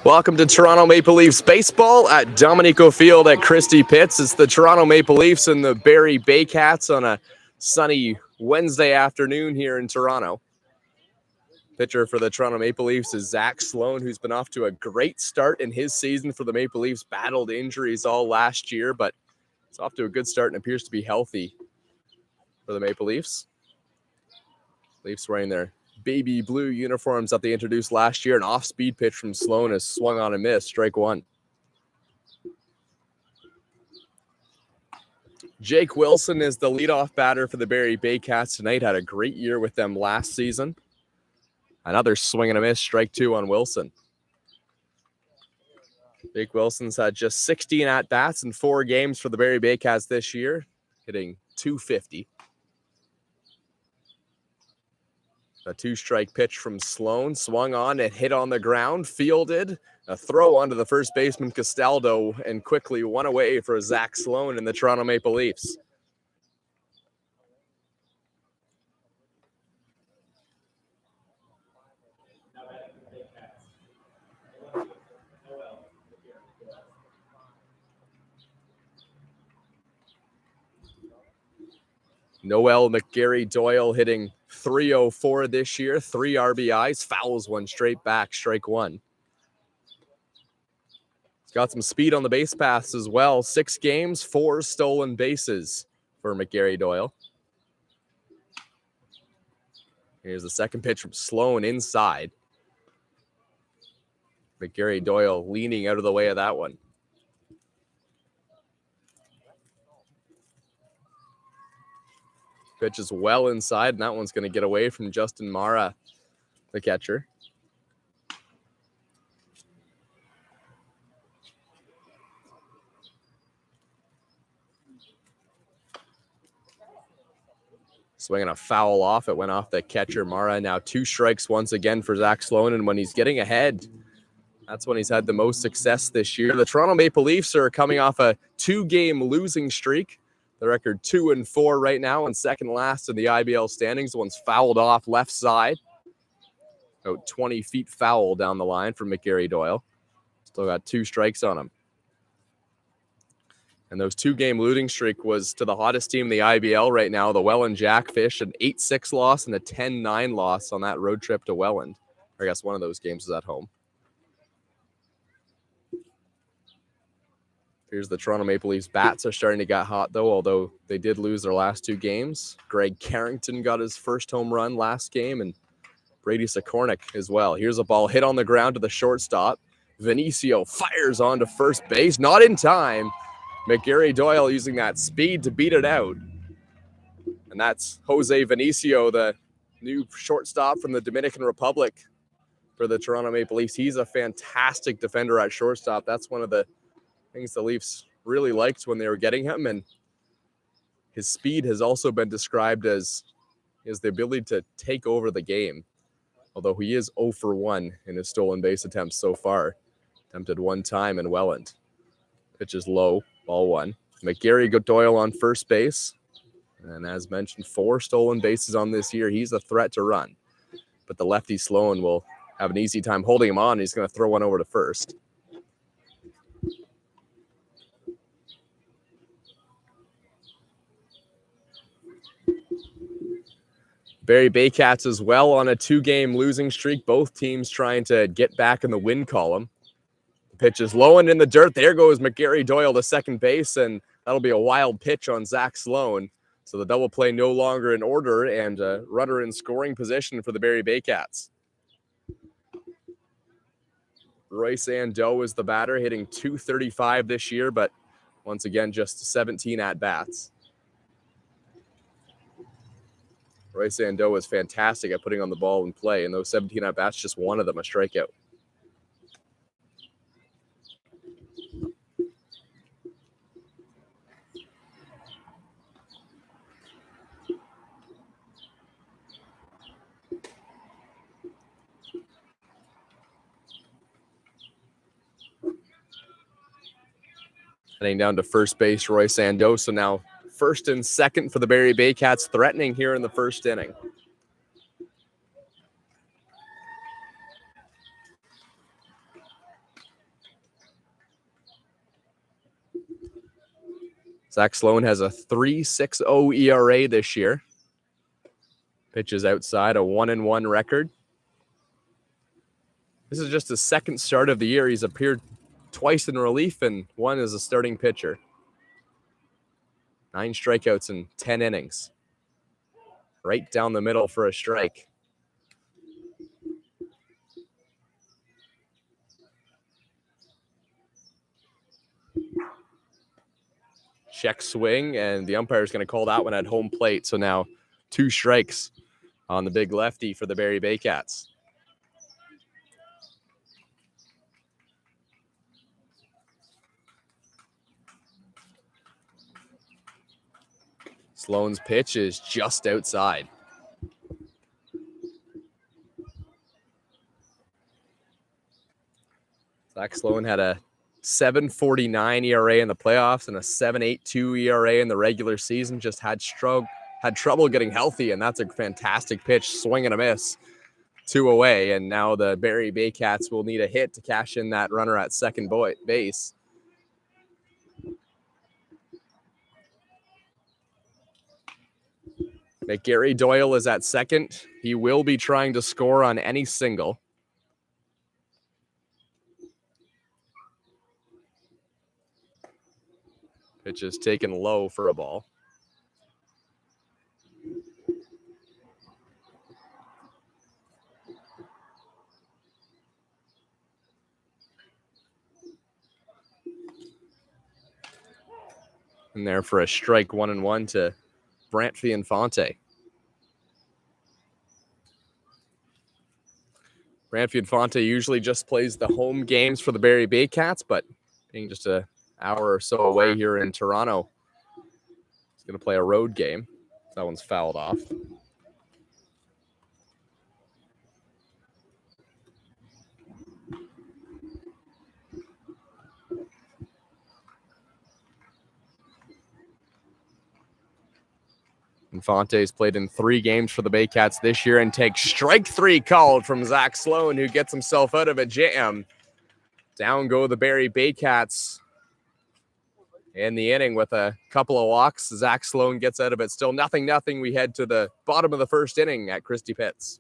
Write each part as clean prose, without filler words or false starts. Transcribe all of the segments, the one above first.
Welcome to Toronto Maple Leafs baseball at Dominico Field at Christie Pitts. It's the Toronto Maple Leafs and the Barrie Baycats on a sunny Wednesday afternoon here in Toronto. Pitcher for the Toronto Maple Leafs is Zach Sloan, who's been off to a great start in his season for the Maple Leafs. Battled injuries all last year, but it's off to a good start and appears to be healthy for the Maple Leafs. Leafs wearing their baby blue uniforms that they introduced last year. An off-speed pitch from Sloan is swung on and missed. Strike one. Jake Wilson is the leadoff batter for the Barrie Baycats tonight. Had a great year with them last season. Another swing and a miss. Strike two on Wilson. Jake Wilson's had just 16 at-bats in 4 games for the Barrie Baycats this year, hitting .250. A 2-strike pitch from Sloan, swung on and hit on the ground, fielded, a throw onto the first baseman Costaldo, and quickly one away for Zach Sloan and the Toronto Maple Leafs. Mcgary Doyle hitting .304 this year, 3 RBIs, fouls one straight back, strike one. He's got some speed on the base paths as well. 6 games, 4 stolen bases for Mcgary Doyle. Here's the second pitch from Sloan inside. Mcgary Doyle leaning out of the way of that one. Pitch is well inside, and that one's going to get away from Justin Mara, the catcher. Swinging a foul off. It went off the catcher, Mara. Now 2 strikes once again for Zach Sloan, and when he's getting ahead, that's when he's had the most success this year. The Toronto Maple Leafs are coming off a 2-game losing streak. The record 2-4 right now, and second last in the IBL standings. One's fouled off left side. About 20 feet foul down the line from Mcgary Doyle. Still got 2 strikes on him. And those 2-game losing streak was to the hottest team in the IBL right now, the Welland Jackfish, an 8-6 loss and a 10-9 loss on that road trip to Welland. I guess one of those games was at home. Here's the Toronto Maple Leafs. Bats are starting to get hot, though, although they did lose their last 2 games. Greg Carrington got his first home run last game, and Brady Sikornik as well. Here's a ball hit on the ground to the shortstop. Venicio fires onto first base. Not in time. Mcgary Doyle using that speed to beat it out. And that's Jose Venicio, the new shortstop from the Dominican Republic for the Toronto Maple Leafs. He's a fantastic defender at shortstop. That's one of the things the Leafs really liked when they were getting him. And his speed has also been described as the ability to take over the game. Although he is 0 for 1 in his stolen base attempts so far. Attempted one time in Welland. Pitch is low, ball 1. Mcgary Doyle on first base. And as mentioned, 4 stolen bases on this year. He's a threat to run. But the lefty Sloan will have an easy time holding him on. He's going to throw one over to first. Barrie Baycats as well on a 2-game losing streak. Both teams trying to get back in the win column. The pitch is low and in the dirt. There goes Mcgary Doyle to second base, and that'll be a wild pitch on Zach Sloan. So the double play no longer in order, and a runner in scoring position for the Barrie Baycats. Royce Ando is the batter, hitting .235 this year, but once again, just 17 at-bats. Royce Ando is fantastic at putting on the ball in play, and those 17 at-bats, just one of them a strikeout. Heading down to first base, Royce Ando. So now first and second for the Barrie Baycats, threatening here in the first inning. Zach Sloan has a 3.60 ERA this year. Pitches outside, a 1-1 record. This is just his second start of the year. He's appeared twice in relief and one as a starting pitcher. 9 strikeouts in 10 innings. Right down the middle for a strike. Check swing, and the umpire is going to call that one at home plate. So now 2 strikes on the big lefty for the Barrie Baycats. Sloan's pitch is just outside. Zach Sloan had a 7.49 ERA in the playoffs and a 7.82 ERA in the regular season. Just had trouble getting healthy, and that's a fantastic pitch. Swing and a miss. 2 away, and now the Barrie Baycats will need a hit to cash in that runner at second base. Mcgary Doyle is at second. He will be trying to score on any single. Pitch is taken low for a ball. And there for a strike, 1-1 to Brant Infante. Brant Infante usually just plays the home games for the Barrie Baycats, but being just an hour or so away here in Toronto, he's going to play a road game. That one's fouled off. Infante's played in 3 games for the Baycats this year and takes strike 3 called from Zach Sloan, who gets himself out of a jam. Down go the Barrie Baycats in the inning with a couple of walks. Zach Sloan gets out of it. Still 0-0. We head to the bottom of the first inning at Christie Pitts.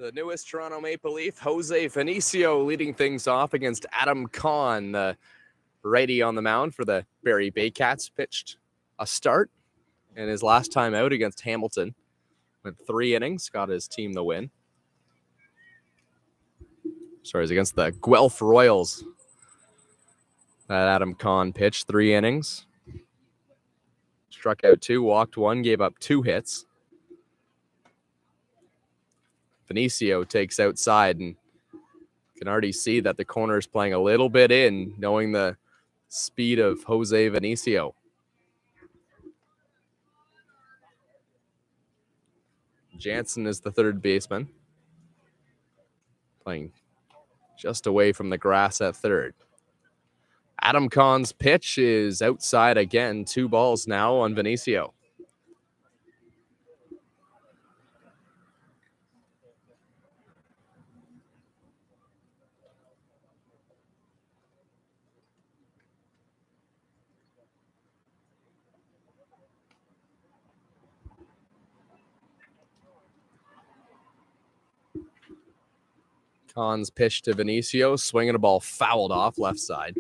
The newest Toronto Maple Leaf, Jose Venicio, leading things off against Adam Kahn, the righty on the mound for the Barrie Baycats. Pitched a start in his last time out against Hamilton. Went 3 innings, got his team the win. Sorry, it's against the Guelph Royals. That Adam Kahn pitched 3 innings. Struck out 2, walked 1, gave up 2 hits. Venicio takes outside and can already see that the corner is playing a little bit in, knowing the speed of Jose Venicio. Jansen is the third baseman, playing just away from the grass at third. Adam Kahn's pitch is outside again. 2 balls now on Venicio. Kahn's pitch to Venicio, swinging a ball fouled off left side.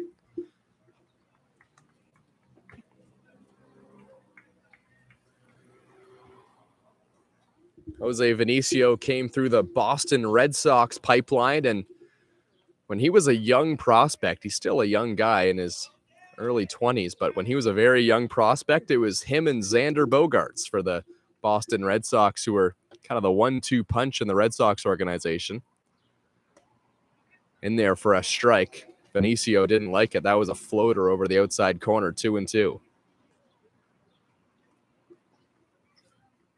Jose Venicio came through the Boston Red Sox pipeline, and when he was a young prospect, he's still a young guy in his early 20s, but when he was a very young prospect, it was him and Xander Bogaerts for the Boston Red Sox, who were kind of the 1-2 punch in the Red Sox organization. In there for a strike. Venicio didn't like it. That was a floater over the outside corner, 2-2.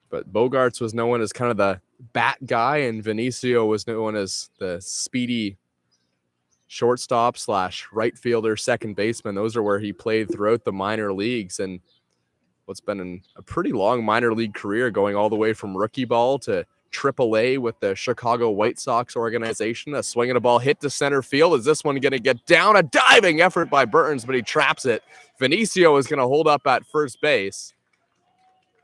But Bogaerts was known as kind of the bat guy, and Venicio was known as the speedy shortstop / right fielder, second baseman. Those are where he played throughout the minor leagues, and what's been a pretty long minor league career, going all the way from rookie ball to AAA with the Chicago White Sox organization. A swing and a ball hit to center field. Is this one going to get down? A diving effort by Burns, but he traps it. Venicio is going to hold up at first base.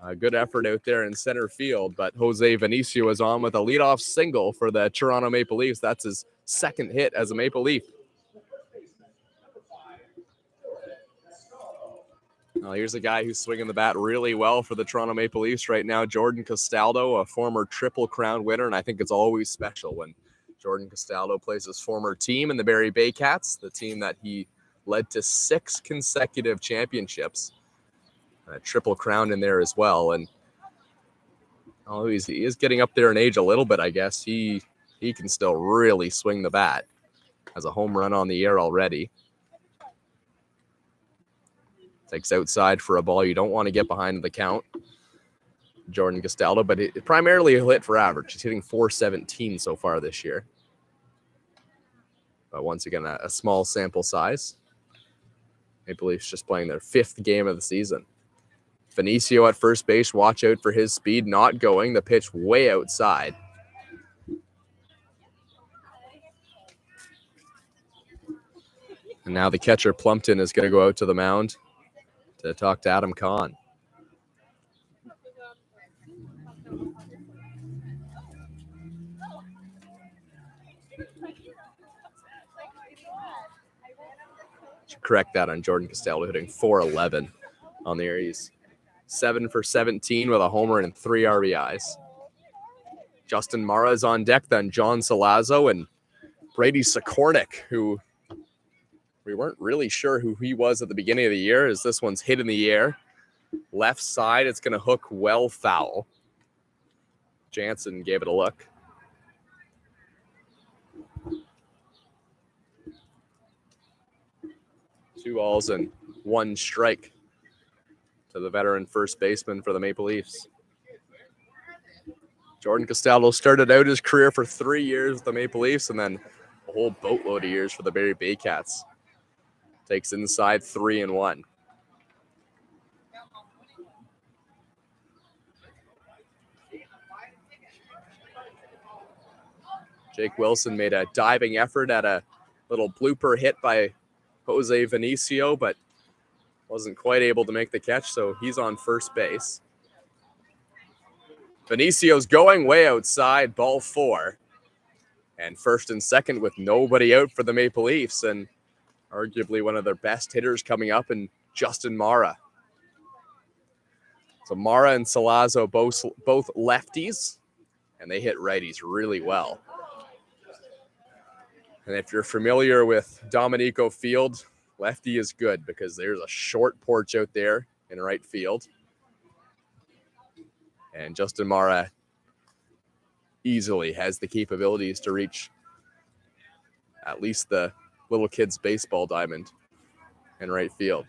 A good effort out there in center field, but Jose Venicio is on with a leadoff single for the Toronto Maple Leafs. That's his second hit as a Maple Leaf. Well, here's a guy who's swinging the bat really well for the Toronto Maple Leafs right now, Jordan Costaldo, a former Triple Crown winner, and I think it's always special when Jordan Costaldo plays his former team in the Barrie Baycats, the team that he led to 6 consecutive championships. A Triple Crown in there as well, and he is getting up there in age a little bit, I guess. He can still really swing the bat. Has a home run on the air already. Takes outside for a ball. You don't want to get behind the count. Jordan Costaldo, but it primarily he'll hit for average. He's hitting .417 so far this year. But once again, a small sample size. Maple Leafs just playing their 5th game of the season. Venicio at first base. Watch out for his speed. Not going. The pitch way outside. And now the catcher Plumpton is going to go out to the mound to talk to Adam Kahn. Should correct that on Jordan Costello, hitting .411 on the air. He's 7 for 17 with a homer and 3 RBIs. Justin Mara is on deck, then John Salazzo and Brady Sikornik, who we weren't really sure who he was at the beginning of the year, as this one's hit in the air. Left side, it's going to hook well foul. Jansen gave it a look. Two balls and 1 strike to the veteran first baseman for the Maple Leafs. Jordan Costello started out his career for 3 years with the Maple Leafs and then a whole boatload of years for the Barrie Baycats. Takes inside 3-1. Jake Wilson made a diving effort at a little blooper hit by Jose Venicio, but wasn't quite able to make the catch, so he's on first base. Venicio's going way outside, ball 4. And first and second with nobody out for the Maple Leafs, and arguably one of their best hitters coming up in Justin Mara. So Mara and Salazzo both lefties, and they hit righties really well. And if you're familiar with Dominico Field, lefty is good because there's a short porch out there in right field. And Justin Mara easily has the capabilities to reach at least the little kid's baseball diamond in right field.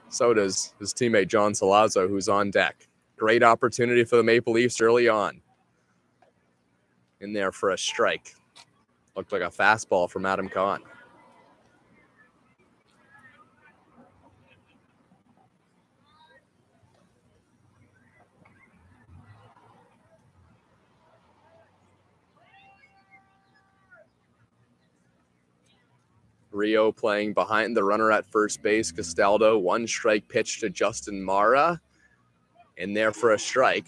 So does his teammate John Salazzo, who's on deck. Great opportunity for the Maple Leafs early on. In there for a strike. Looked like a fastball from Adam Kahn. Rio playing behind the runner at first base, Costaldo. One strike pitch to Justin Mara. In there for a strike.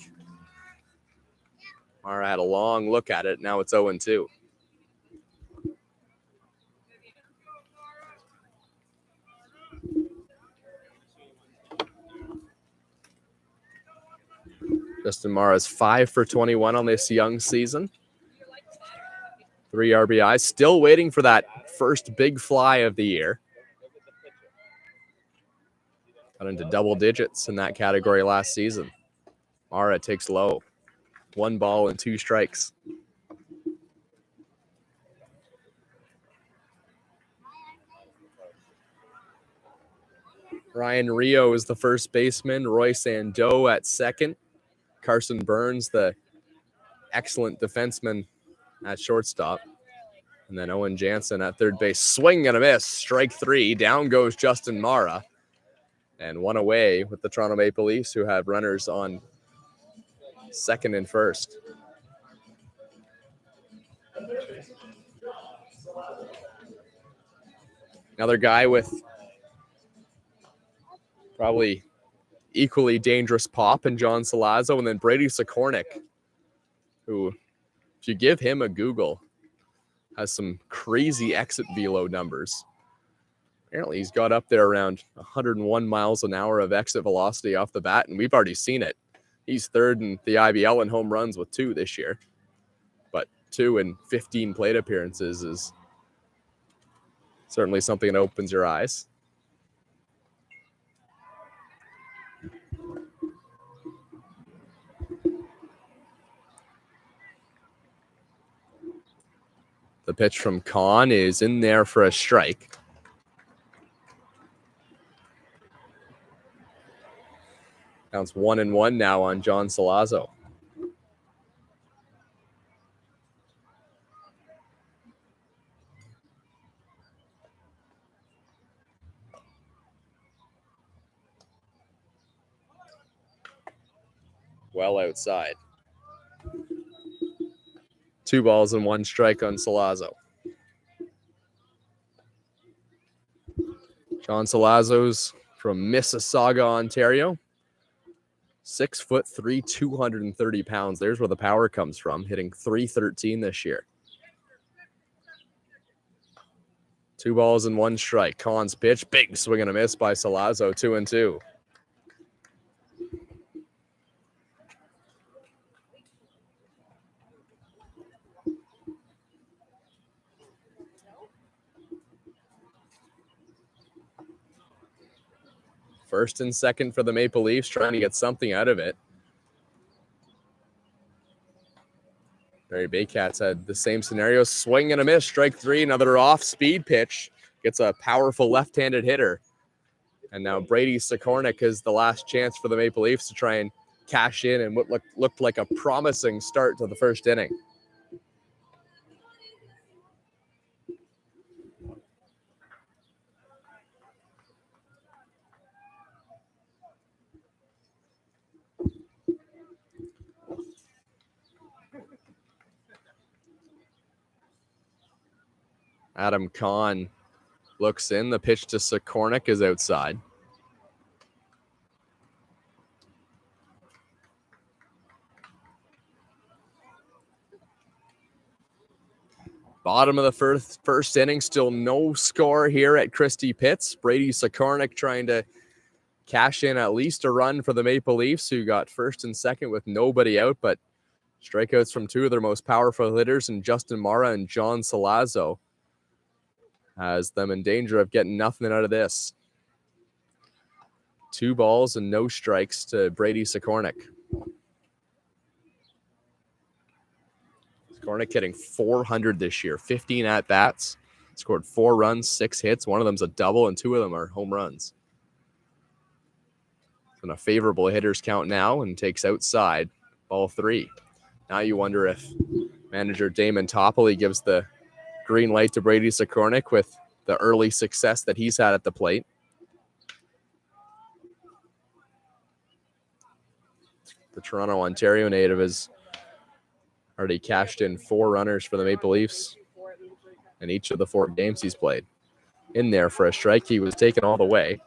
Mara had a long look at it. Now it's 0-2. Justin Mara's 5 for 21 on this young season. 3 RBIs. Still waiting for that first big fly of the year. Got into double digits in that category last season. Mara takes low. 1 ball and 2 strikes. Ryan Rio is the first baseman. Roy Sandeau at second. Carson Burns, the excellent defenseman, at shortstop. And then Owen Jansen at third base. Swing and a miss. Strike 3. Down goes Justin Mara. And 1 away with the Toronto Maple Leafs, who have runners on second and first. Another guy with probably equally dangerous pop in John Salazzo, and then Brady Sikornik, who, if you give him a Google, has some crazy exit velo numbers. Apparently he's got up there around 101 miles an hour of exit velocity off the bat, and we've already seen it. He's third in the IBL in home runs with 2 this year. But 2 in 15 plate appearances is certainly something that opens your eyes. The pitch from Kahn is in there for a strike. Counts 1-1 now on John Salazzo. Well outside. 2 balls and 1 strike on Salazzo. John Salazzo's from Mississauga, Ontario. 6'3", 230 pounds. There's where the power comes from, hitting .313 this year. 2 balls and 1 strike. Kahn's pitch, big swing and a miss by Salazzo, 2-2. First and second for the Maple Leafs, trying to get something out of it. Barrie Baycats had the same scenario. Swing and a miss, strike 3, another off-speed pitch. Gets a powerful left-handed hitter. And now Brady Sikornik is the last chance for the Maple Leafs to try and cash in and what looked like a promising start to the first inning. Adam Kahn looks in. The pitch to Sikornik is outside. Bottom of the first inning, still no score here at Christie Pitts. Brady Sekornik trying to cash in at least a run for the Maple Leafs, who got first and second with nobody out, but strikeouts from two of their most powerful hitters, and Justin Mara and John Salazzo, has them in danger of getting nothing out of this. 2 balls and no strikes to Brady Sekornik. Sekornik hitting .400 this year, 15 at-bats, scored 4 runs, 6 hits. One of them's a double, and 2 of them are home runs. On a favorable hitter's count now, and takes outside, ball 3. Now you wonder if manager Damon Toppoli gives the green light to Brady Sekornik with the early success that he's had at the plate. The Toronto, Ontario native has already cashed in 4 runners for the Maple Leafs in each of the 4 games he's played. In there for a strike, he was taken all the way.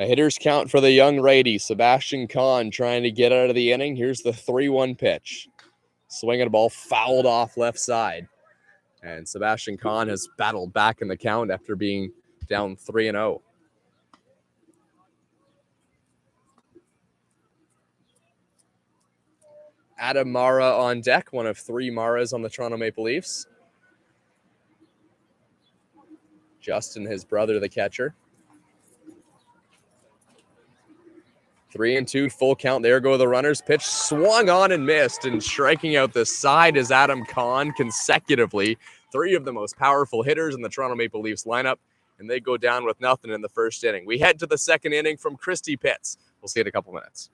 A hitter's count for the young righty, Sebastian Kahn, trying to get out of the inning. Here's the 3-1 pitch. Swinging a ball fouled off left side. And Sebastian Kahn has battled back in the count after being down 3-0. Adam Mara on deck, one of 3 Maras on the Toronto Maple Leafs. Justin, his brother, the catcher. 3-2, full count. There go the runners. Pitch swung on and missed, and striking out the side is Adam Kahn consecutively. 3 of the most powerful hitters in the Toronto Maple Leafs lineup, and they go down with nothing in the first inning. We head to the second inning from Christie Pitts. We'll see you in a couple minutes.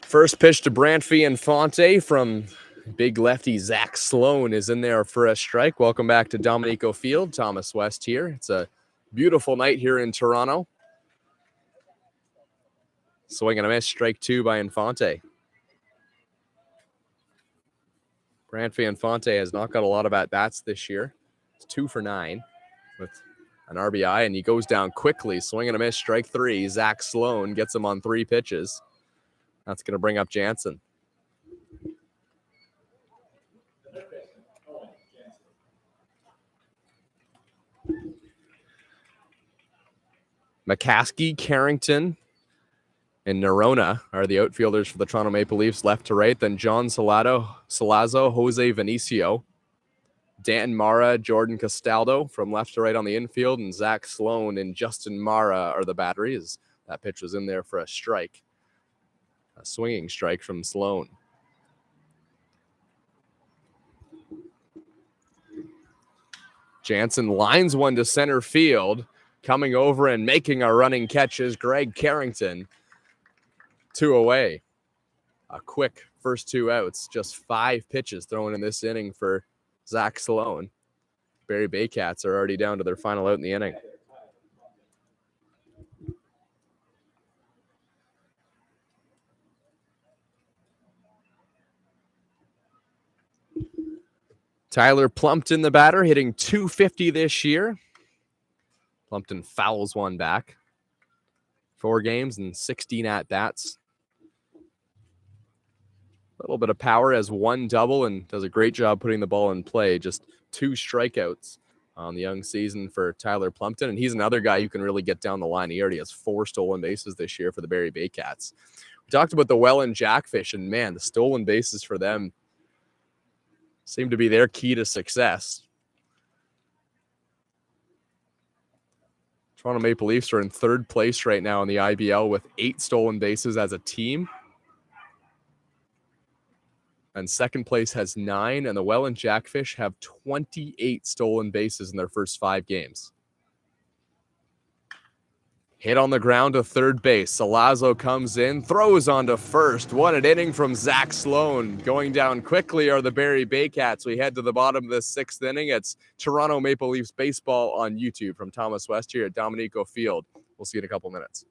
First pitch to Brantfee Infante from big lefty Zach Sloan is in there for a strike. Welcome back to Dominico Field. Thomas West here. It's a beautiful night here in Toronto. Swing and a miss, strike 2 by Infante. Brantfee Infante has not got a lot of at-bats this year. It's 2 for 9 with an RBI, and he goes down quickly. Swing and a miss, strike 3. Zach Sloan gets him on 3 pitches. That's going to bring up Jansen. Mccaskey, Carrington, and Nerona are the outfielders for the Toronto Maple Leafs, left to right. Then John Salazzo, Jose Venicio, Dan Mara, Jordan Costaldo from left to right on the infield, and Zach Sloan and Justin Mara are the batteries. That pitch was in there for a strike. A swinging strike from Sloan. Jansen lines one to center field. Coming over and making a running catch is Greg Carrington. 2 away. A quick first 2 outs. Just 5 pitches thrown in this inning for Zach Sloan. Barrie Baycats are already down to their final out in the inning. Tyler Plumpton, the batter, hitting .250 this year. Plumpton fouls one back. 4 games and 16 at-bats. A little bit of power, has 1 double and does a great job putting the ball in play. Just 2 strikeouts on the young season for Tyler Plumpton. And he's another guy who can really get down the line. He already has 4 stolen bases this year for the Barrie Baycats. We talked about the Welland Jackfish, and man, the stolen bases for them seem to be their key to success. Toronto Maple Leafs are in 3rd place right now in the IBL with 8 stolen bases as a team. And 2nd place has 9, and the Welland Jackfish have 28 stolen bases in their first 5 games. Hit on the ground to 3rd base. Salazzo comes in, throws onto first. What an inning from Zach Sloan. Going down quickly are the Barrie Baycats. We head to the bottom of the 6th inning. It's Toronto Maple Leafs baseball on YouTube from Thomas West here at Dominico Field. We'll see you in a couple minutes.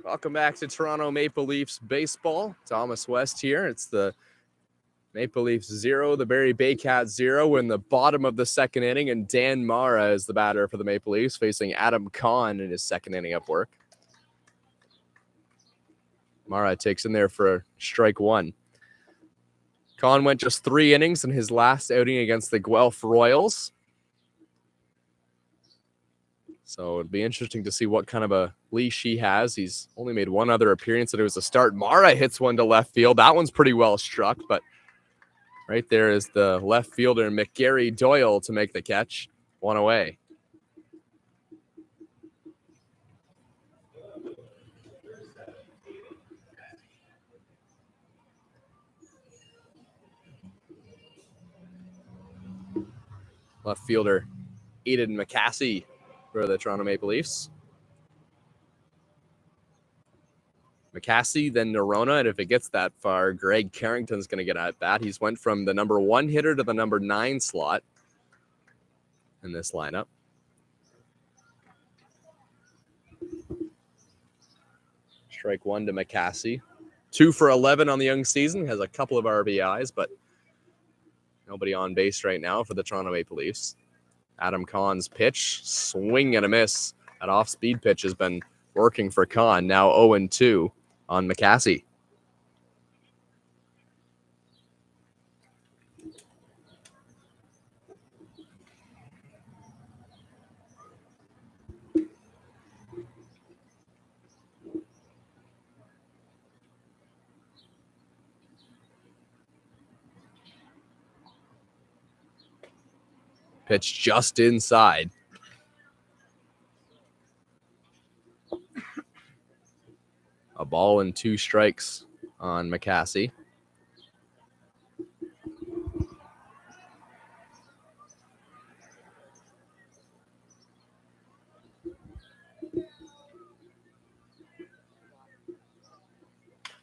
Welcome back to Toronto Maple Leafs baseball. Thomas West here. It's the Maple Leafs 0, the Barrie Baycats 0 in the bottom of the 2nd inning, and Dan Mara is the batter for the Maple Leafs, facing Adam Kahn in his 2nd inning of work. Mara takes in there for strike 1. Kahn went just 3 innings in his last outing against the Guelph Royals. So it'd be interesting to see what kind of a leash he has. He's only made 1 other appearance, and it was a start. Mara hits one to left field. That one's pretty well struck, but right there is the left fielder, Mcgary Doyle, to make the catch. 1 away. Left fielder, Aidan Mccaskey, for the Toronto Maple Leafs. Mccaskey, then Noronha, and if it gets that far, Greg Carrington's going to get at bat. He's went from the number 1 hitter to the number 9 slot in this lineup. Strike 1 to Mccaskey. 2 for 11 on the young season. Has a couple of RBIs, but nobody on base right now for the Toronto Maple Leafs. Adam Cahn's pitch, swing and a miss. That off-speed pitch has been working for Cahn. Now 0-2 on Mccaskey. Pitch just inside. A ball and 2 strikes on Mccaskey.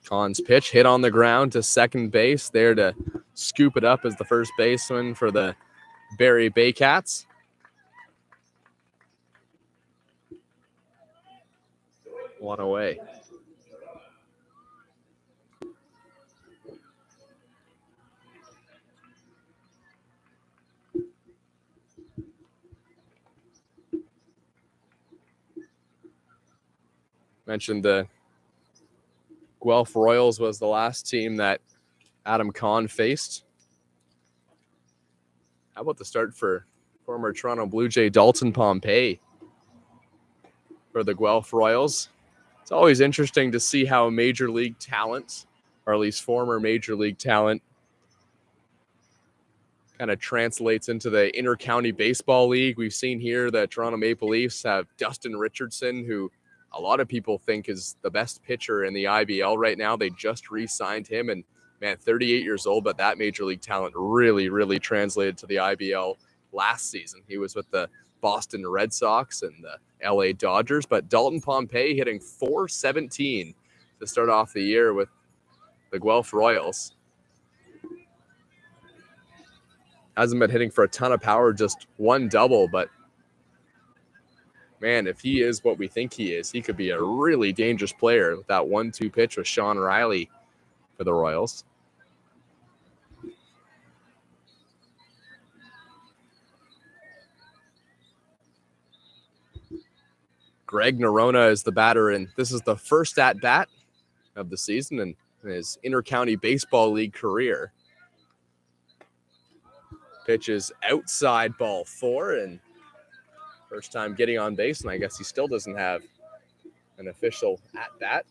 Cahn's pitch hit on the ground to second base. There to scoop it up as the first baseman for the Barrie Baycats. One away. Mentioned the Guelph Royals was the last team that Adam Cahn faced. How about the start for former Toronto Blue Jay Dalton Pompey for the Guelph Royals? It's always interesting to see how major league talent, or at least former major league talent, kind of translates into the inter-county baseball league. We've seen here the Toronto Maple Leafs have Dustin Richardson, who a lot of people think is the best pitcher in the IBL right now. They just re-signed him, and man, 38 years old, but that major league talent really translated to the IBL last season. He was with the Boston Red Sox and the LA Dodgers, but Dalton Pompey hitting .417 to start off the year with the Guelph Royals. Hasn't been hitting for a ton of power, just 1 double, but man, if he is what we think he is, he could be a really dangerous player with that 1-2 pitch with Sean Riley for the Royals. Greg Noronha is the batter, and this is the first at-bat of the season in his inter-county baseball league career. Pitch is outside, ball 4, and first time getting on base, and I guess he still doesn't have an official at-bat.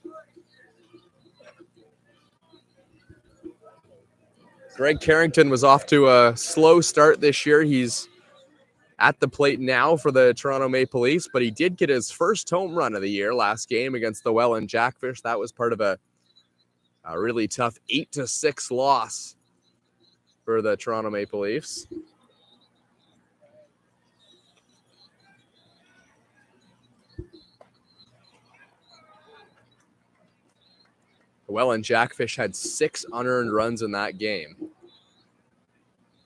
Greg Carrington was off to a slow start this year. He's at the plate now for the Toronto Maple Leafs, but he did get his first home run of the year last game against the Welland Jackfish. That was part of a really tough 8-6 loss for the Toronto Maple Leafs. The Welland Jackfish had 6 unearned runs in that game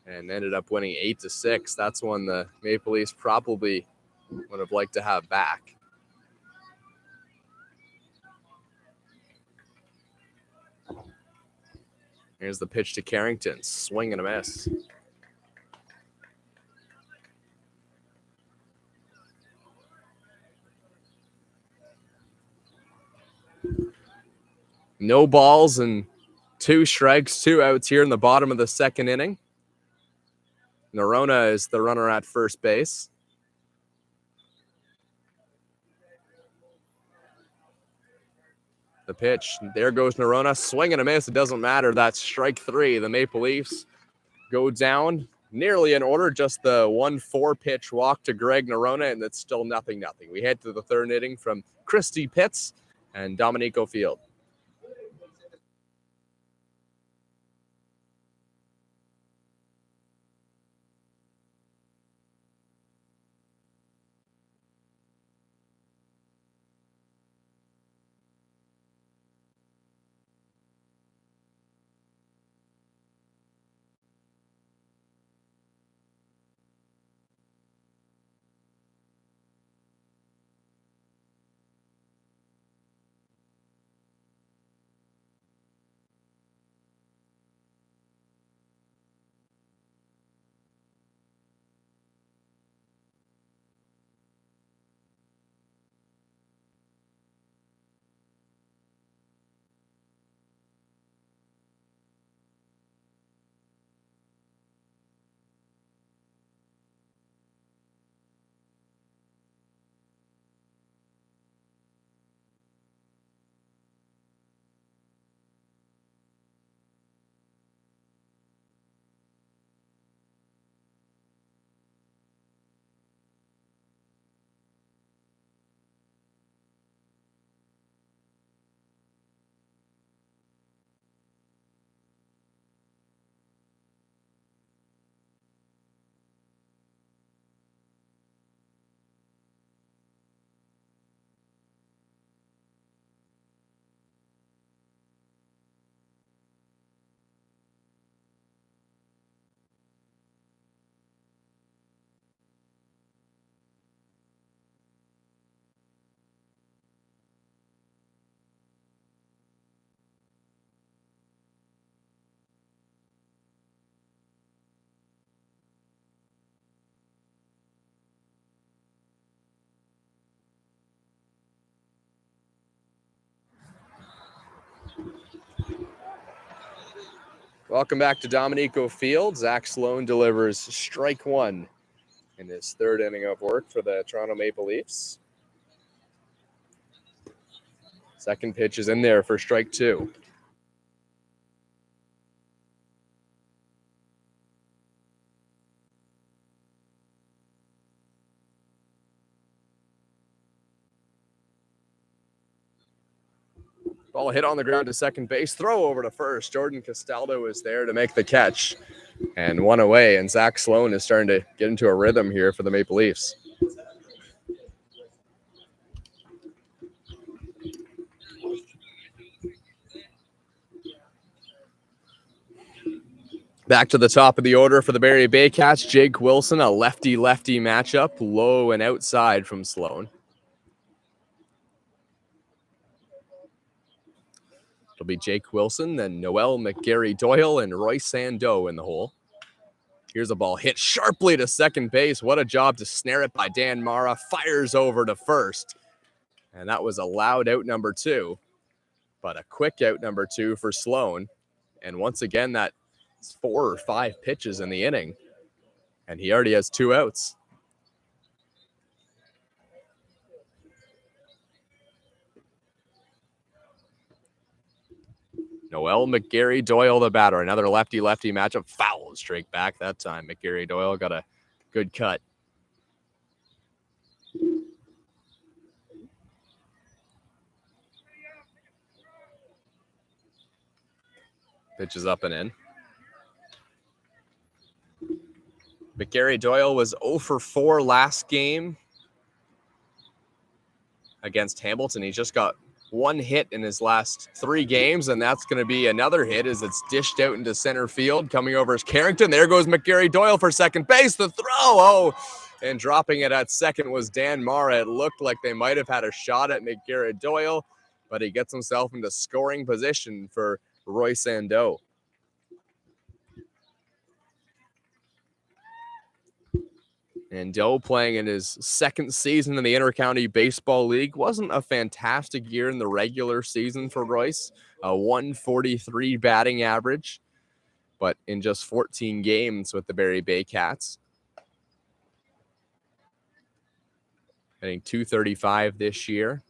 and ended up winning 8-6. That's one the Maple Leafs probably would have liked to have back. Here's the pitch to Carrington. Swing and a miss. No balls and 2 strikes, 2 outs here in the bottom of the second inning. Noronha is the runner at first base. The pitch, there goes Noronha, swing and a miss. It doesn't matter. That's strike 3. The Maple Leafs go down nearly in order. Just the 1-4 pitch walk to Greg Noronha, and it's still 0-0. We head to the third inning from Christy Pitts and Dominico Field. Welcome back to Dominico Field. Zach Sloan delivers strike one in his third inning of work for the Toronto Maple Leafs. Second pitch is in there for strike two. Ball hit on the ground to second base. Throw over to first. Jordan Costaldo is there to make the catch. And one away. And Zach Sloan is starting to get into a rhythm here for the Maple Leafs. Back to the top of the order for the Barrie Baycats. Jake Wilson, a lefty-lefty matchup. Low and outside from Sloan. It'll be Jake Wilson, then Noel Mcgary Doyle, and Roy Sandeau in the hole. Here's a ball hit sharply to second base. What a job to snare it by Dan Mara. Fires over to first. And that was a loud out number two, but a quick out number two for Sloan. And once again, that's 4 or 5 pitches in the inning. And he already has 2 outs. Noel Mcgary Doyle, the batter. Another lefty-lefty matchup. Foul straight back that time. Mcgary Doyle got a good cut. Pitch is up and in. Mcgary Doyle was 0 for 4 last game against Hamilton. He just got 1 hit in his last 3 games, and that's going to be another hit as it's dished out into center field. Coming over is Carrington. There goes Mcgary Doyle for second base. The throw, and dropping it at second was Dan Mara. It looked like they might have had a shot at Mcgary Doyle, but he gets himself into scoring position for Roy Sandeau. And Doe, playing in his second season in the Intercounty Baseball League, wasn't a fantastic year in the regular season for Royce. A 143 batting average, but in just 14 games with the Barrie Baycats. Hitting .235 this year.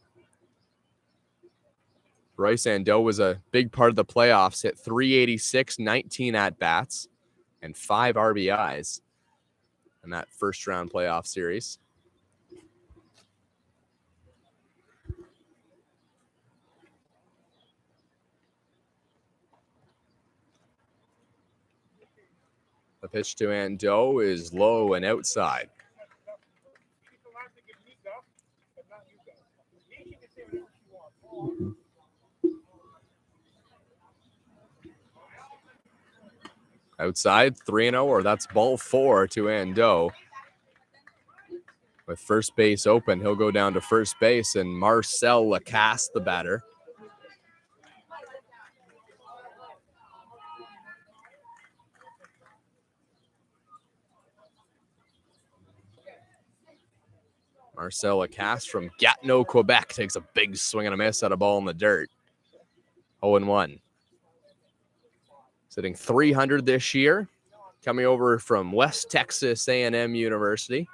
Royce Sandeau was a big part of the playoffs. Hit .386, 19 at-bats, and 5 RBIs. In that first round playoff series. The pitch to Ando is low and outside. Outside, 3-0, or that's ball 4 to Ando. With first base open, he'll go down to first base, and Marcel Lacasse, the batter. Marcel Lacasse from Gatineau, Quebec, takes a big swing and a miss at a ball in the dirt. 0-1. Sitting 300 this year, coming over from West Texas A&M University.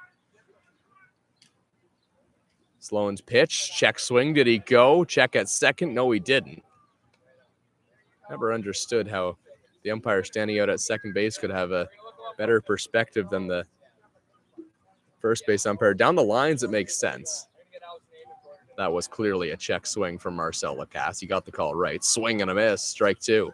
Sloan's pitch, check swing. Did he go? Check at second. No, he didn't. Never understood how the umpire standing out at second base could have a better perspective than the first base umpire. Down the lines, it makes sense. That was clearly a check swing from Marcel Lacasse. He got the call right. Swing and a miss, strike 2.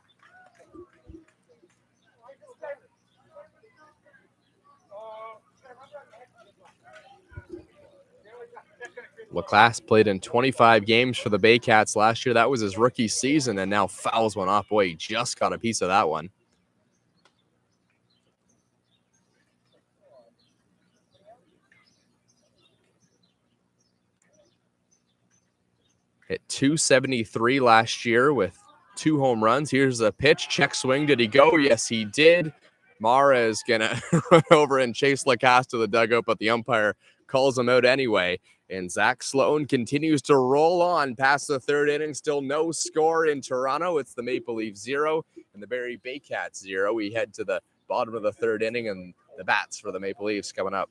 Lacasse played in 25 games for the Baycats last year. That was his rookie season, and now fouls one off. Boy, he just got a piece of that one. Hit .273 last year with 2 home runs. Here's a pitch, check swing. Did he go? Yes, he did. Mara is going to run over and chase Lacasse to the dugout, but the umpire calls him out anyway. And Zach Sloan continues to roll on past the third inning. Still no score in Toronto. It's the Maple Leafs 0 and the Barrie Baycats 0. We head to the bottom of the third inning and the bats for the Maple Leafs coming up.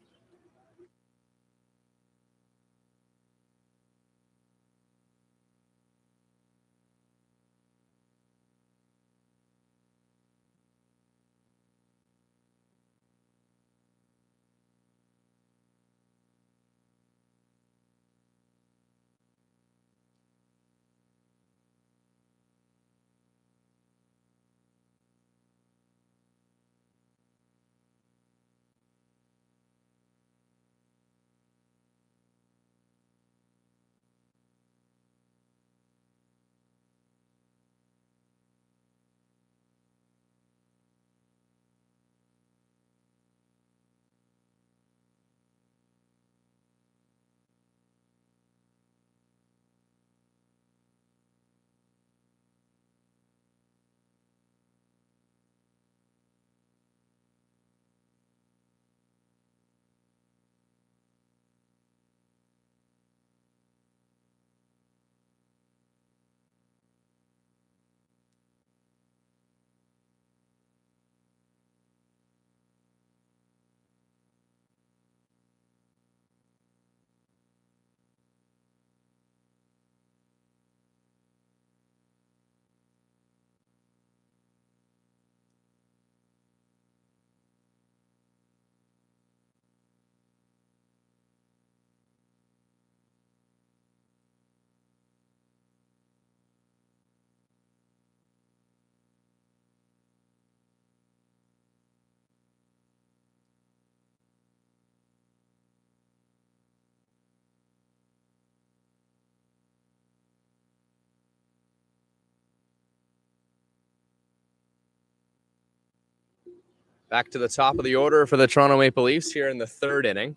Back to the top of the order for the Toronto Maple Leafs here in the third inning.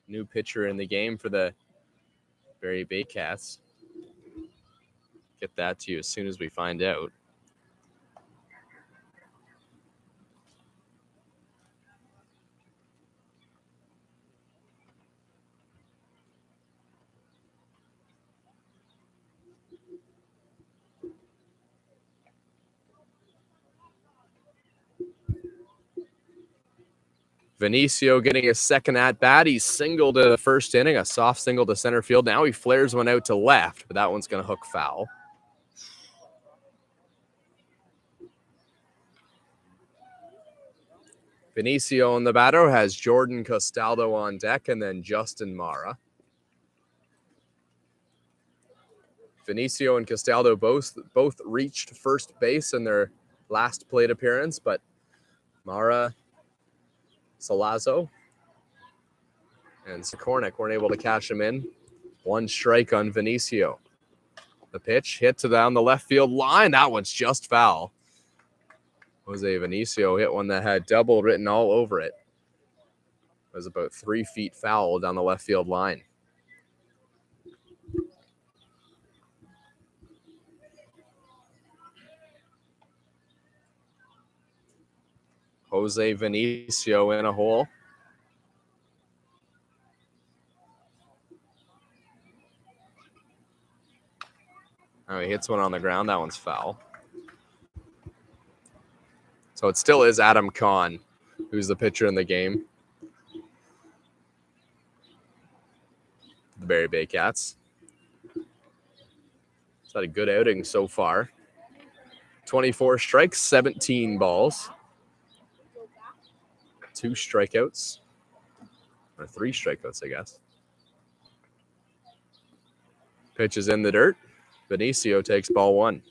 New pitcher in the game for the Barrie Baycats. Get that to you as soon as we find out. Venicio getting a second at bat. He's singled to the first inning, a soft single to center field. Now he flares one out to left, but that one's going to hook foul. Venicio on the batter has Jordan Costaldo on deck and then Justin Mara. Venicio and Costaldo both reached first base in their last plate appearance, but Mara, Salazzo, and Sikornik weren't able to catch him in. One strike on Venicio. The pitch hit to down the left field line. That one's just foul. Jose Venicio hit one that had double written all over it. It was about 3 feet foul down the left field line. Jose Venicio in a hole. Oh, he hits one on the ground. That one's foul. So it still is Adam Kahn, who's the pitcher in the game. The Barrie Baycats. He's had a good outing so far. 24 strikes, 17 balls. 2 strikeouts. Or 3 strikeouts, I guess. Pitch is in the dirt. Venicio takes ball 1.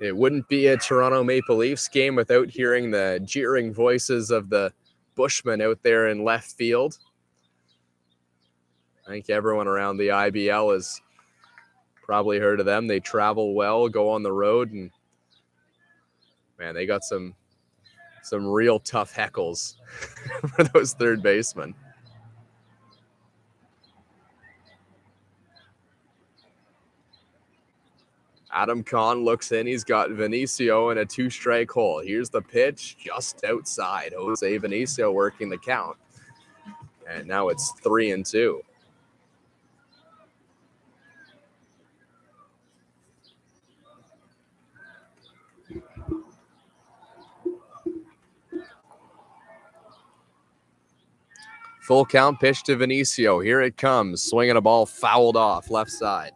It wouldn't be a Toronto Maple Leafs game without hearing the jeering voices of the Bushmen out there in left field. I think everyone around the IBL has probably heard of them. They travel well, go on the road, and man, they got some real tough heckles for those third basemen. Adam Kahn looks in. He's got Venicio in a 2-strike hole. Here's the pitch just outside. Jose Venicio working the count. And now it's 3-2. Full count pitch to Venicio. Here it comes. Swinging a ball fouled off left side.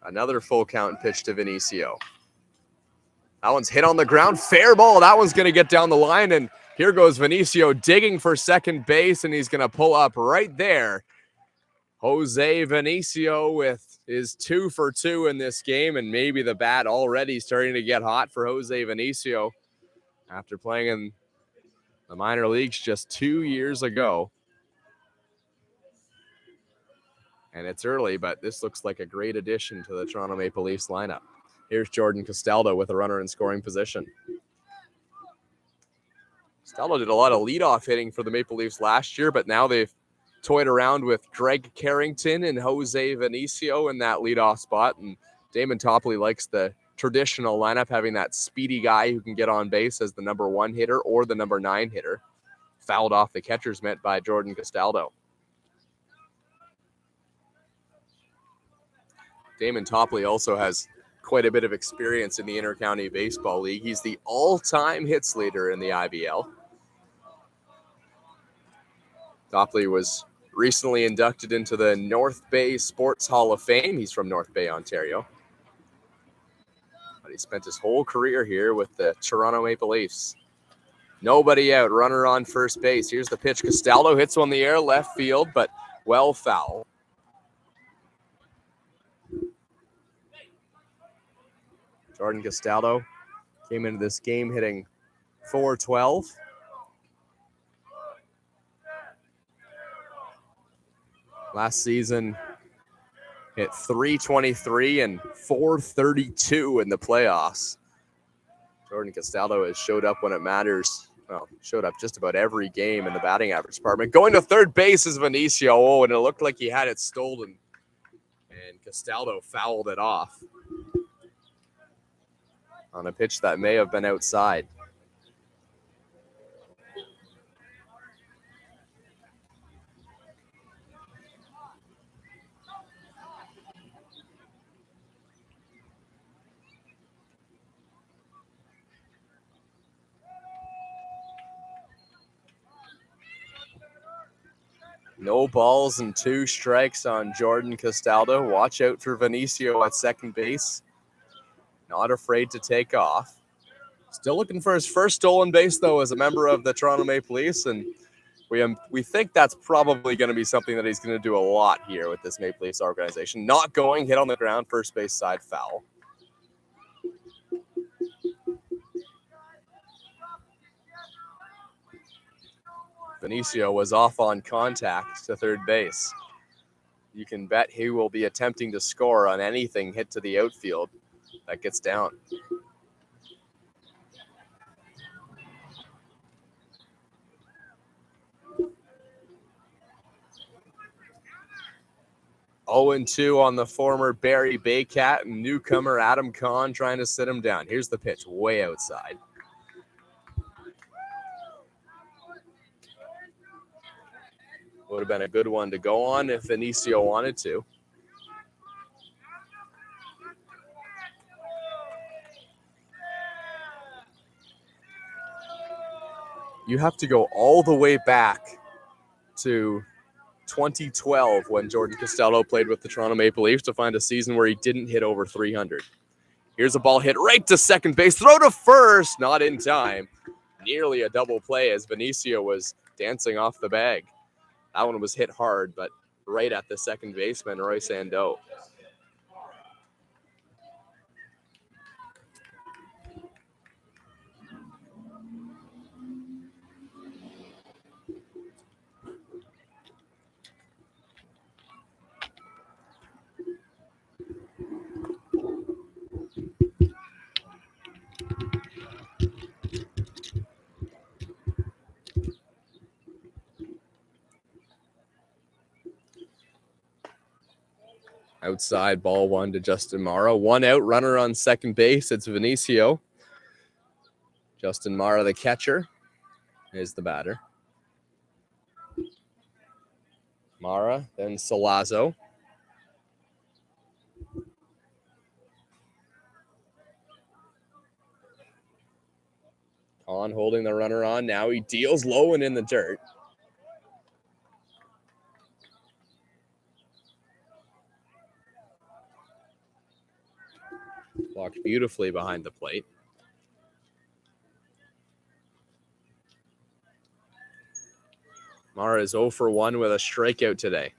Another full count pitch to Venicio. That one's hit on the ground. Fair ball. That one's going to get down the line. And here goes Venicio digging for second base, and he's going to pull up right there. Jose Venicio with his 2 for 2 in this game, and maybe the bat already starting to get hot for Jose Venicio after playing in the minor leagues just 2 years ago. And it's early, but this looks like a great addition to the Toronto Maple Leafs lineup. Here's Jordan Costaldo with a runner in scoring position. Costaldo did a lot of leadoff hitting for the Maple Leafs last year, but now they've toyed around with Greg Carrington and Jose Venicio in that leadoff spot. And Damon Topley likes the traditional lineup, having that speedy guy who can get on base as the number 1 hitter or the number 9 hitter. Fouled off the catcher's mitt by Jordan Costaldo. Damon Topley also has quite a bit of experience in the Intercounty Baseball League. He's the all-time hits leader in the IBL. Topley was recently inducted into the North Bay Sports Hall of Fame. He's from North Bay, Ontario. But he spent his whole career here with the Toronto Maple Leafs. Nobody out, runner on first base. Here's the pitch. Costaldo hits one in the air, left field, but well foul. Jordan Costaldo came into this game hitting .412. Last season, hit .323 and .432 in the playoffs. Jordan Costaldo has showed up when it matters. Well, showed up just about every game in the batting average department. Going to third base is Venicio. Oh, and it looked like he had it stolen. And Costaldo fouled it off on a pitch that may have been outside. No balls and 2 strikes on Jordan Costaldo. Watch out for Venicio at second base. Not afraid to take off. Still looking for his first stolen base, though, as a member of the Toronto Maple Leafs. And we think that's probably going to be something that he's going to do a lot here with this Maple Leafs organization. Not going, hit on the ground, first base side foul. Venicio was off on contact to third base. You can bet he will be attempting to score on anything hit to the outfield that gets down. Oh, 2 on the former Barrie Baycat and newcomer Adam Kahn trying to sit him down. Here's the pitch, way outside. Would have been a good one to go on if Venicio wanted to. You have to go all the way back to 2012 when Jordan Costaldo played with the Toronto Maple Leafs to find a season where he didn't hit over 300. Here's a ball hit right to second base. Throw to first, not in time. Nearly a double play as Venicio was dancing off the bag. That one was hit hard, but right at the second baseman, Roy Sandeau. Outside, ball one to Justin Mara. One out, runner on second base. It's Venicio. Justin Mara, the catcher, is the batter. Mara, then Salazzo. On holding the runner on. Now he deals low and in the dirt. Walked beautifully behind the plate. Mara is 0 for 1 with a strikeout today.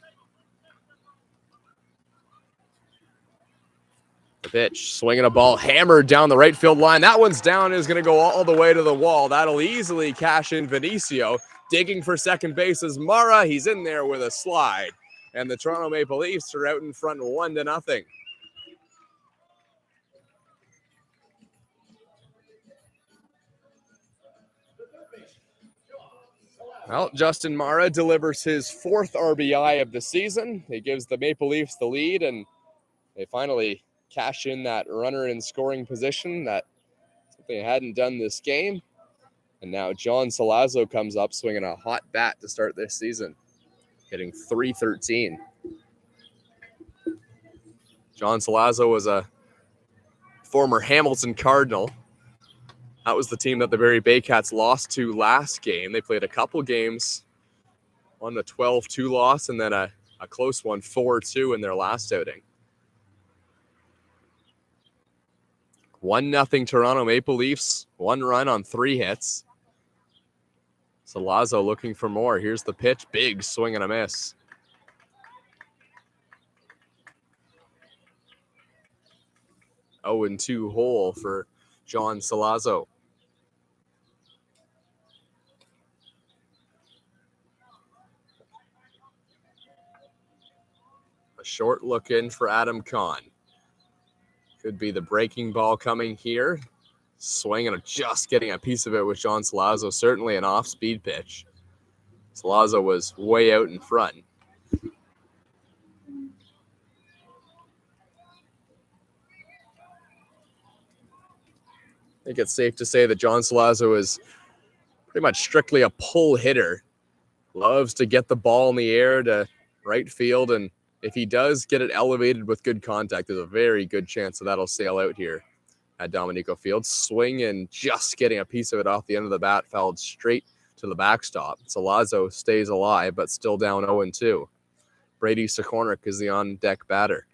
The pitch, swinging a ball, hammered down the right field line. That one's down, is going to go all the way to the wall. That'll easily cash in Venicio. Digging for second base is Mara. He's in there with a slide. And the Toronto Maple Leafs are out in front 1-0. Well, Justin Mara delivers his 4th RBI of the season. He gives the Maple Leafs the lead, and they finally cash in that runner in scoring position that they hadn't done this game. And now John Salazzo comes up swinging a hot bat to start this season, hitting .313. John Salazzo was a former Hamilton Cardinal. That was the team that the Barrie Baycats lost to last game. They played a couple games, won a 12-2 loss, and then a close one, 4-2 in their last outing. 1-0 Toronto Maple Leafs, 1 run on 3 hits. Salazzo looking for more. Here's the pitch, big swing and a miss. Oh, and 2 hole for John Salazzo. A short look in for Adam Kahn. Could be the breaking ball coming here. Swing and just getting a piece of it with John Salazzo. Certainly an off-speed pitch. Salazzo was way out in front. I think it's safe to say that John Salazzo is pretty much strictly a pull hitter. Loves to get the ball in the air to right field, and if he does get it elevated with good contact, there's a very good chance that that'll sail out here at Dominico Field. Swing and just getting a piece of it off the end of the bat, fouled straight to the backstop. Salazzo stays alive, but still down 0-2. Brady Sekornik is the on-deck batter.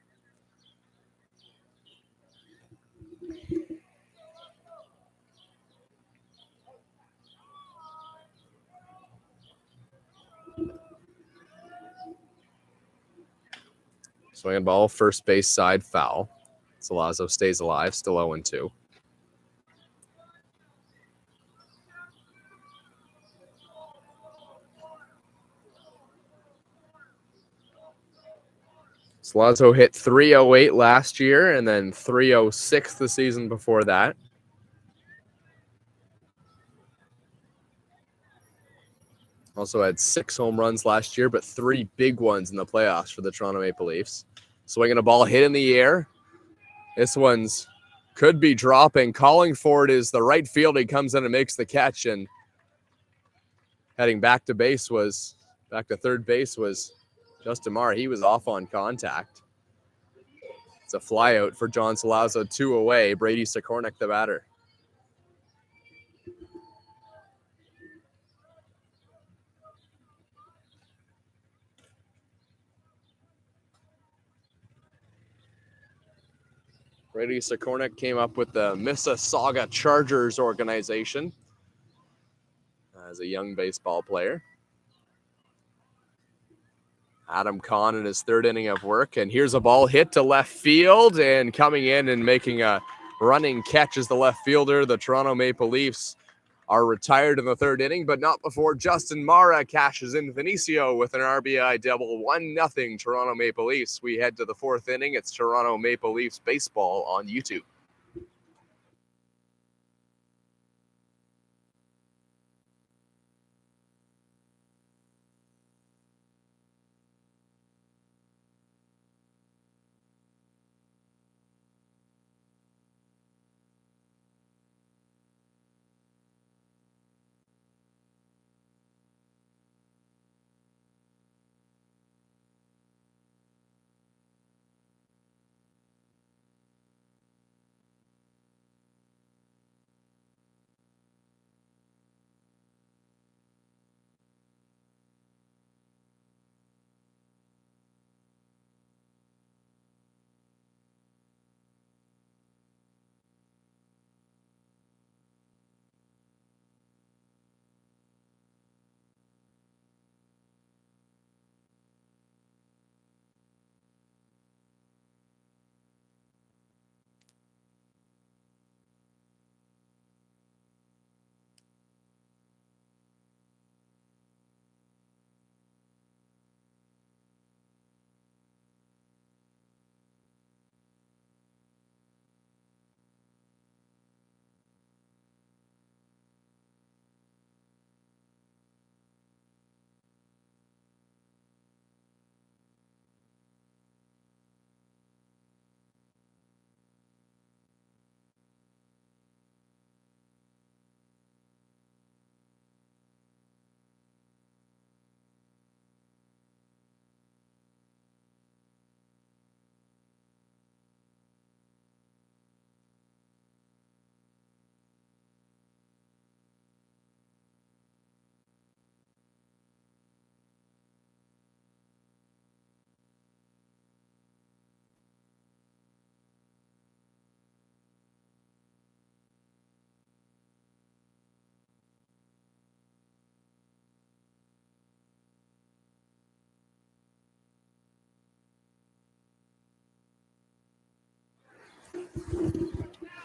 Swinging ball, first base side, foul. Salazzo stays alive, still 0-2. Salazzo hit .308 last year and then .306 the season before that. Also had 6 home runs last year, but 3 big ones in the playoffs for the Toronto Maple Leafs. Swinging a ball hit in the air. This one's could be dropping. Calling for it is the right field. He comes in and makes the catch, and heading back to third base was Justin Mara. He was off on contact. It's a fly out for John Salazzo, 2 away. Brady Sekornik, the batter. Brady Sekornik came up with the Mississauga Chargers organization as a young baseball player. Adam Kahn in his 3rd inning of work, and here's a ball hit to left field, and coming in and making a running catch is the left fielder. The Toronto Maple Leafs are retired in the 3rd inning, but not before Justin Mara cashes in Venicio with an RBI double. 1-0 Toronto Maple Leafs. We head to the 4th inning. It's Toronto Maple Leafs baseball on YouTube.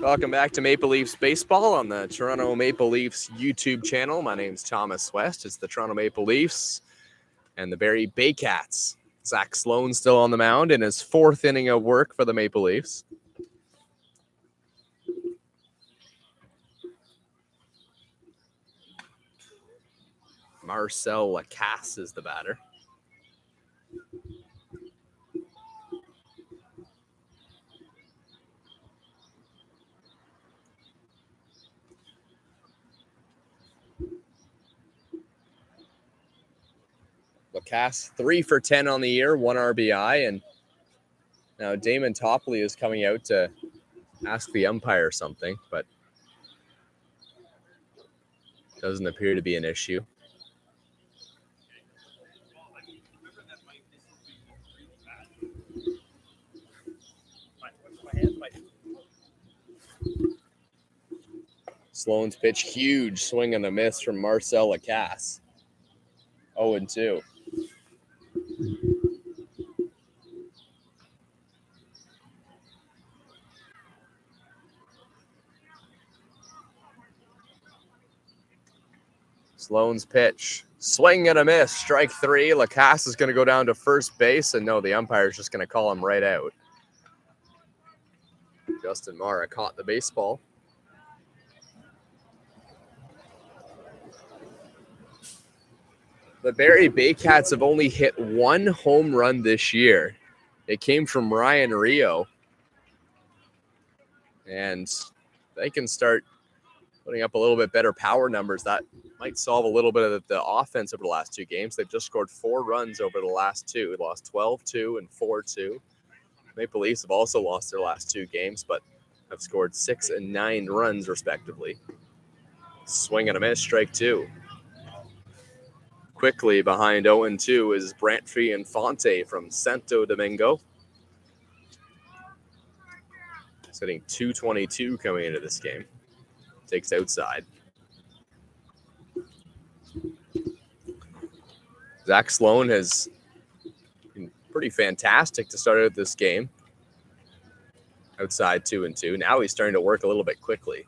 Welcome back to Maple Leafs Baseball on the Toronto Maple Leafs YouTube channel. My name's Thomas West. It's the Toronto Maple Leafs and the Barrie Baycats. Zach Sloan still on the mound in his fourth inning of work for the Maple Leafs. Marcel Lacasse is the batter. Lacasse 3 for 10 on the year, 1 RBI, and now Damon Topley is coming out to ask the umpire something, but doesn't appear to be an issue. Sloan's pitch, huge swing and a miss from Marcel Lacasse. 0-2. Sloan's pitch, swing and a miss, strike 3. Lacasse is going to go down to first base, and no, the umpire is just going to call him right out. Justin Mara caught the baseball. The Barrie Baycats have only hit 1 home run this year. It came from Ryan Rio. And they can start putting up a little bit better power numbers. That might solve a little bit of the offense over the last 2 games. They've just scored 4 runs over the last 2. They lost 12-2 and 4-2. Maple Leafs have also lost their last 2 games, but have scored 6 and 9 runs respectively. Swing and a miss, strike 2. Quickly behind 0-2 is Brantfree and Fonte from Santo Domingo. He's hitting .222 coming into this game. Takes outside. Zach Sloan has been pretty fantastic to start out this game. Outside 2-2. Now he's starting to work a little bit quickly.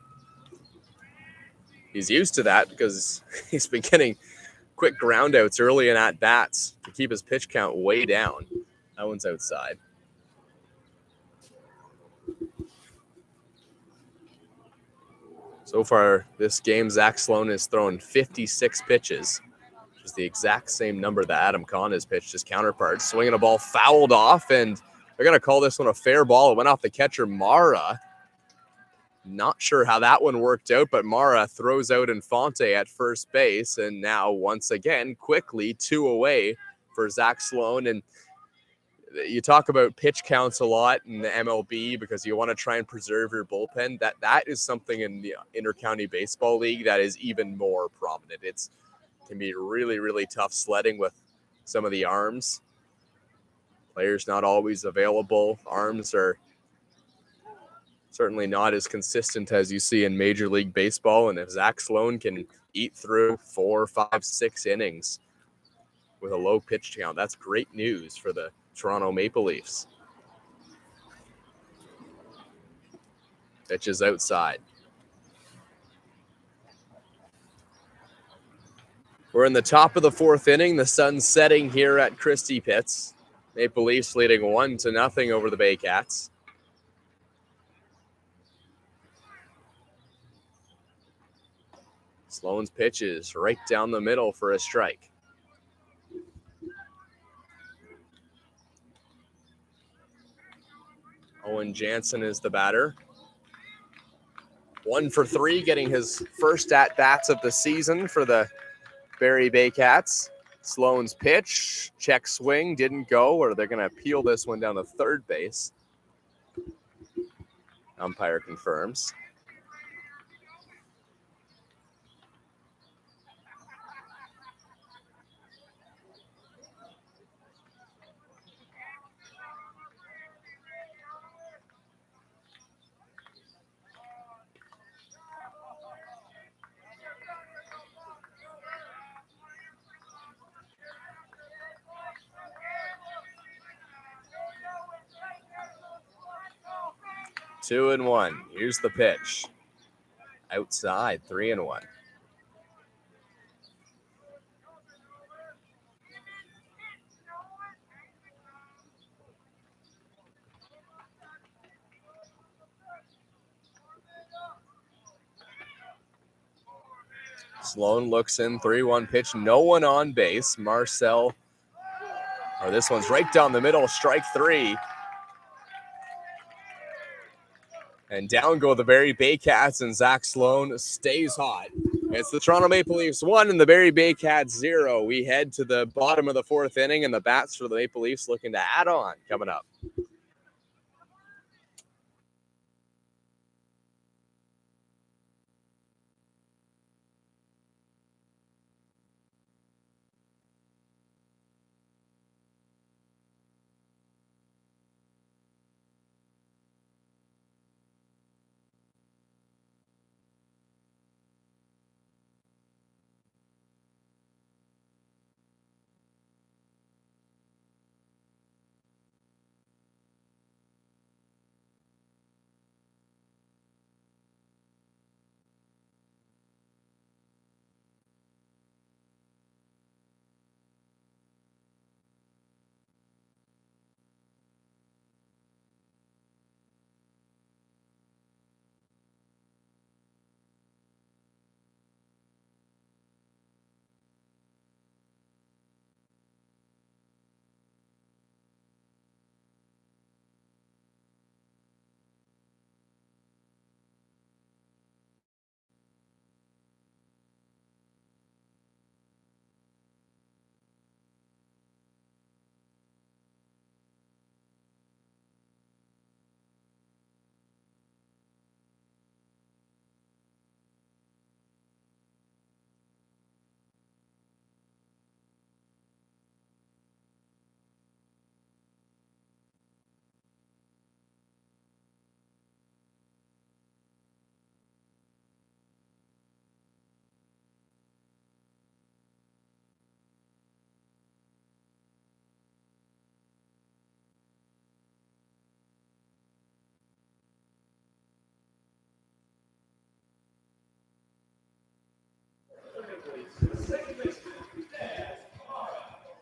He's used to that because he's been getting quick groundouts early in at-bats to keep his pitch count way down. That one's outside. So far this game, Zach Sloan has thrown 56 pitches, which is the exact same number that Adam Kahn has pitched his counterpart. Swinging a ball fouled off, and they're going to call this one a fair ball. It went off the catcher, Mara. Not sure how that one worked out, but Mara throws out Infante at first base, and now once again, quickly 2 away for Zach Sloan. And you talk about pitch counts a lot in the MLB because you want to try and preserve your bullpen. That is something in the Intercounty Baseball League that is even more prominent. It can be really, really tough sledding with some of the arms. Players not always available. Arms are certainly not as consistent as you see in Major League Baseball. And if Zach Sloan can eat through 4, 5, 6 innings with a low pitch count, that's great news for the Toronto Maple Leafs. Pitch is outside. We're in the top of the 4th inning. The sun's setting here at Christie Pitts. Maple Leafs leading 1-0 over the Baycats. Sloan's pitch is right down the middle for a strike. Owen Jansen is the batter. 1 for 3, getting his first at-bats of the season for the Barrie Baycats. Sloan's pitch, check swing, didn't go, or they're going to peel this one down to third base. Umpire confirms. 2-1. Here's the pitch. Outside, 3-1. Sloan looks in, 3-1 pitch. No one on base. Marcel, or this one's right down the middle, strike 3. And down go the Barrie Baycats, and Zach Sloan stays hot. It's the Toronto Maple Leafs 1 and the Barrie Baycats 0. We head to the bottom of the 4th inning, and the bats for the Maple Leafs looking to add on coming up.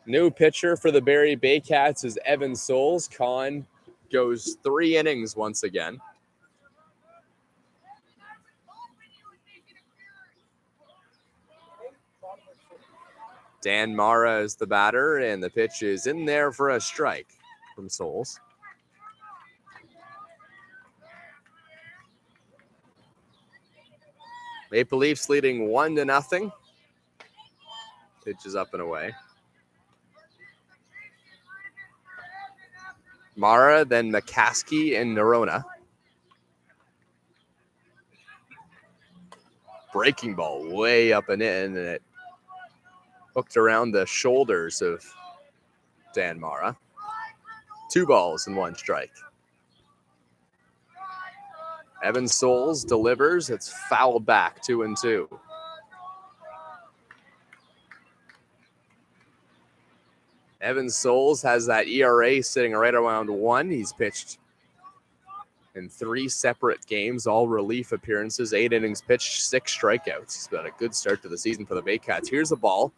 New pitcher for the Barrie Baycats is Evan Souls. Con goes 3 innings once again. Dan Mara is the batter, and the pitch is in there for a strike from Souls. Maple Leafs leading 1-0. Pitch is up and away. Mara, then Mccaskey and Nerona. Breaking ball way up and in, and it hooked around the shoulders of Dan Mara. 2 balls and 1 strike. Evan Souls delivers. It's fouled back, 2-2. Evan Souls has that ERA sitting right around 1. He's pitched in 3 separate games, all relief appearances, 8 innings pitched, 6 strikeouts. He's got a good start to the season for the Baycats. Here's a ball.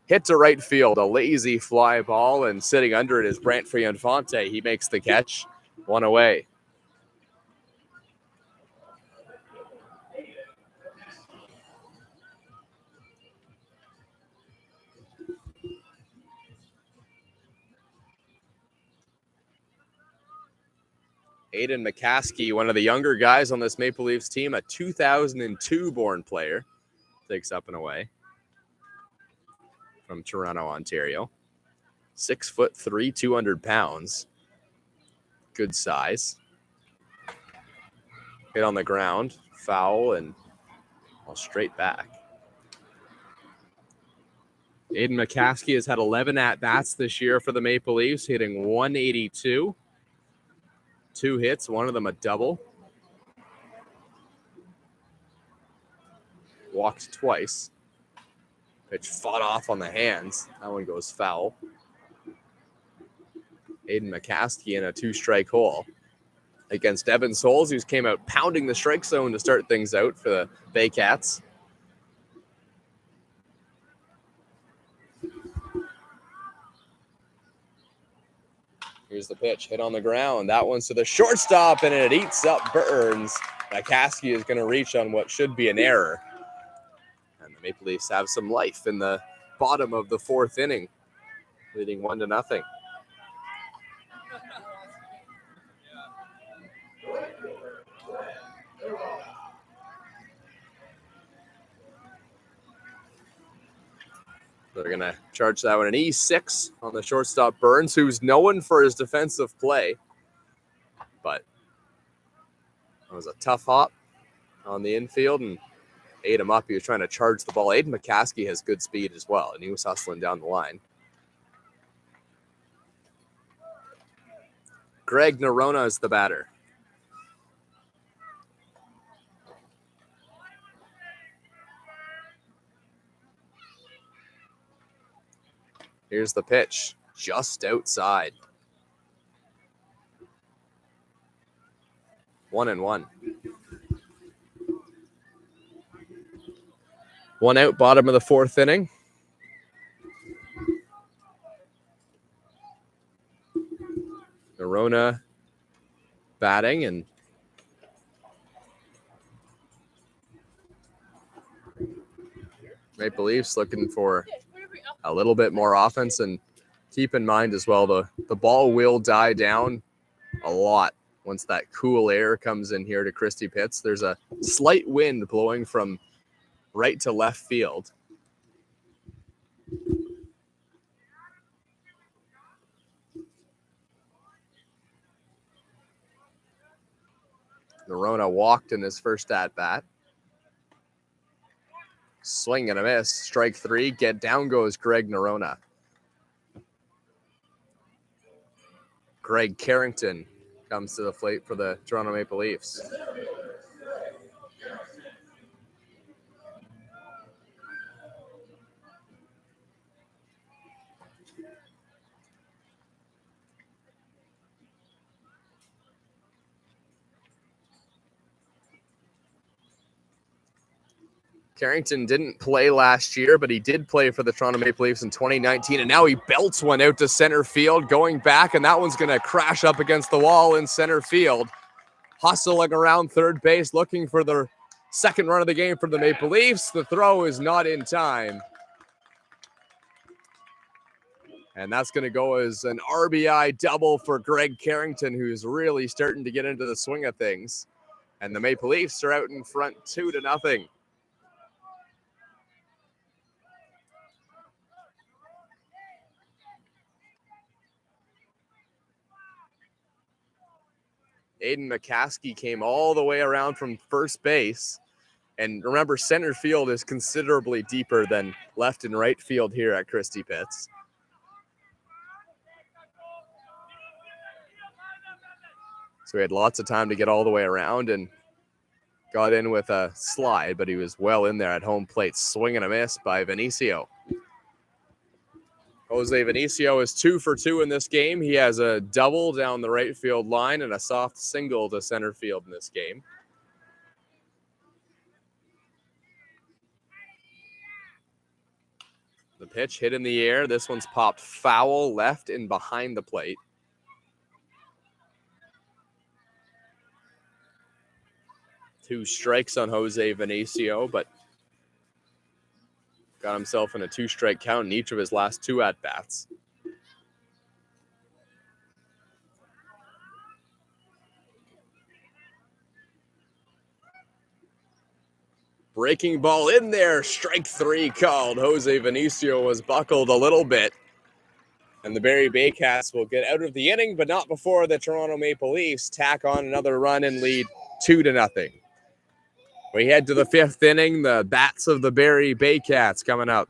Hit to right field, a lazy fly ball, and sitting under it is Brant Frianfonte. He makes the catch, 1 away. Aidan Mccaskey, one of the younger guys on this Maple Leafs team, a 2002 born player, takes up and away from Toronto, Ontario. 6'3", 200 pounds. Good size. Hit on the ground, foul, and straight back. Aidan Mccaskey has had 11 at-bats this year for the Maple Leafs, hitting 182. 2 hits, one of them a double. Walked twice. Pitch fought off on the hands. That one goes foul. Aidan Mccaskey in a 2-strike hole. against Evan Souls, who came out pounding the strike zone to start things out for the Baycats. Here's the pitch, hit on the ground. That one's to the shortstop, and it eats up Burns. Mccaskey is going to reach on what should be an error. And the Maple Leafs have some life in the bottom of the fourth inning, leading 1-0. They're going to charge that one an E6 on the shortstop Burns, who's known for his defensive play. But it was a tough hop on the infield and ate him up. He was trying to charge the ball. Aidan Mccaskey has good speed as well, and he was hustling down the line. Greg Nerona is the batter. Here's the pitch, just outside. 1-1. One out, bottom of the fourth inning. Nerona batting, and Maple Leafs looking for a little bit more offense. And keep in mind as well, the ball will die down a lot once that cool air comes in here to Christie Pitts. There's a slight wind blowing from right to left field. Nerona walked in his first at-bat. Swing and a miss. Strike three. Get down goes Greg Nerona. Greg Carrington comes to the plate for the Toronto Maple Leafs. Carrington didn't play last year, but he did play for the Toronto Maple Leafs in 2019, and now he belts one out to center field, going back, and that one's going to crash up against the wall in center field. Hustling around third base, looking for the second run of the game for the Maple Leafs. The throw is not in time. And that's going to go as an RBI double for Greg Carrington, who's really starting to get into the swing of things. And the Maple Leafs are out in front 2-0. Aidan Mccaskey came all the way around from first base. And remember, center field is considerably deeper than left and right field here at Christie Pitts. So he had lots of time to get all the way around and got in with a slide, but he was well in there at home plate. Swing and a miss by Venicio. Jose Venicio is 2 for 2 in this game. He has a double down the right field line and a soft single to center field in this game. The pitch hit in the air. This one's popped foul left and behind the plate. Two strikes on Jose Venicio, but got himself in a 2-strike count in each of his last 2 at-bats. Breaking ball in there. Strike 3 called. Jose Venicio was buckled a little bit. And the Barrie Baycats will get out of the inning, but not before the Toronto Maple Leafs tack on another run and lead 2-0. We head to the 5th inning. The bats of the Barrie Baycats coming up.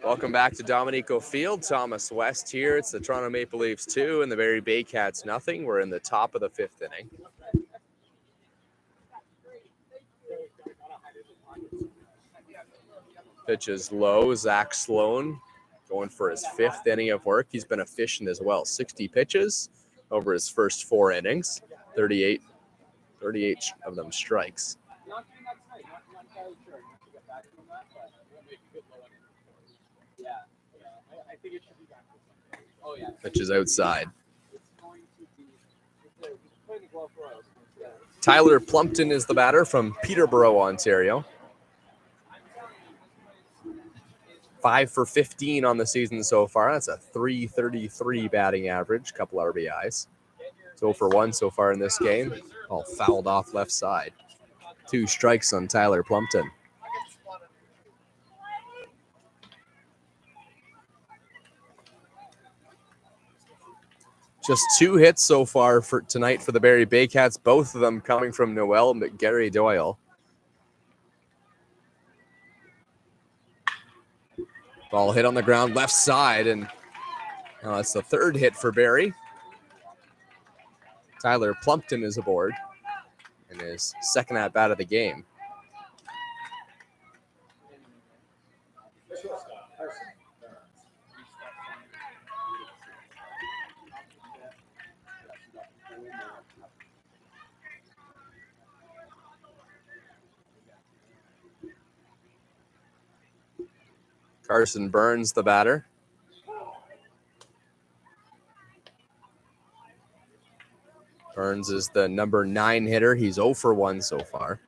Welcome back to Dominico Field. Thomas West here. It's the Toronto Maple Leafs 2 and the Barrie Baycats nothing. We're in the top of the 5th inning. Pitch is low. Zach Sloan going for his 5th inning of work. He's been efficient as well. 60 pitches over his first 4 innings. 38 of them strikes. Pitch is outside. Tyler Plumpton is the batter from Peterborough, Ontario. 5 for 15 on the season so far. That's a .333 batting average, couple RBIs. 0 for 1 so far in this game. All fouled off left side. 2 strikes on Tyler Plumpton. Just 2 hits so far for tonight for the Barrie Baycats, both of them coming from Mcgary Doyle. Ball hit on the ground left side, and it's the 3rd hit for Barrie. Tyler Plumpton is aboard in his 2nd at-bat of the game. Carson Burns, the batter. Burns is the number 9 hitter. He's 0 for 1 so far.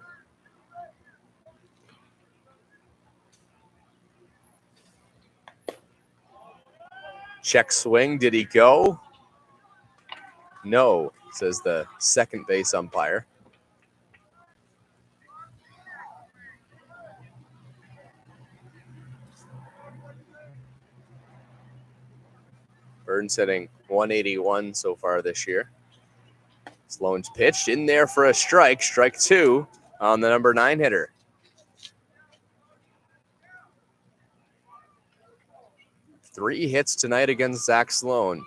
Check swing. Did he go? No, says the second base umpire. Burns hitting 181 so far this year. Sloan's pitched in there for a strike. Strike 2 on the number 9 hitter. Three hits tonight against Zach Sloan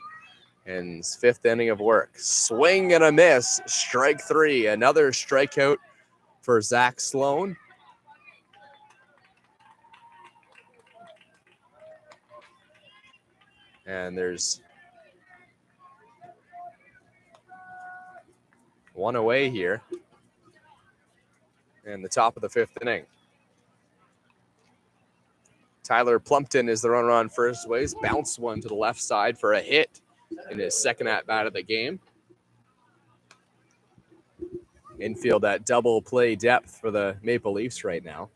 in his 5th inning of work. Swing and a miss. Strike 3. Another strikeout for Zach Sloan. And there's 1 away here in the top of the 5th inning. Tyler Plumpton is the runner on first base. Bounce one to the left side for a hit in his 2nd at-bat of the game. Infield at double play depth for the Maple Leafs right now.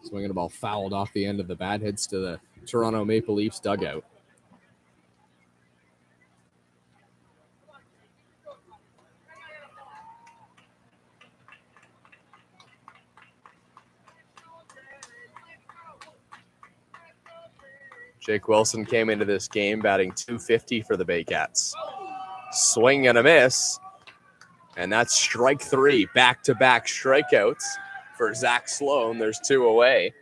Swinging a ball fouled off the end of the bat, heads to the Toronto Maple Leafs dugout. Jake Wilson came into this game batting .250 for the Baycats. Swing and a miss. And that's strike 3. Back-to-back strikeouts for Zach Sloan. There's 2 away.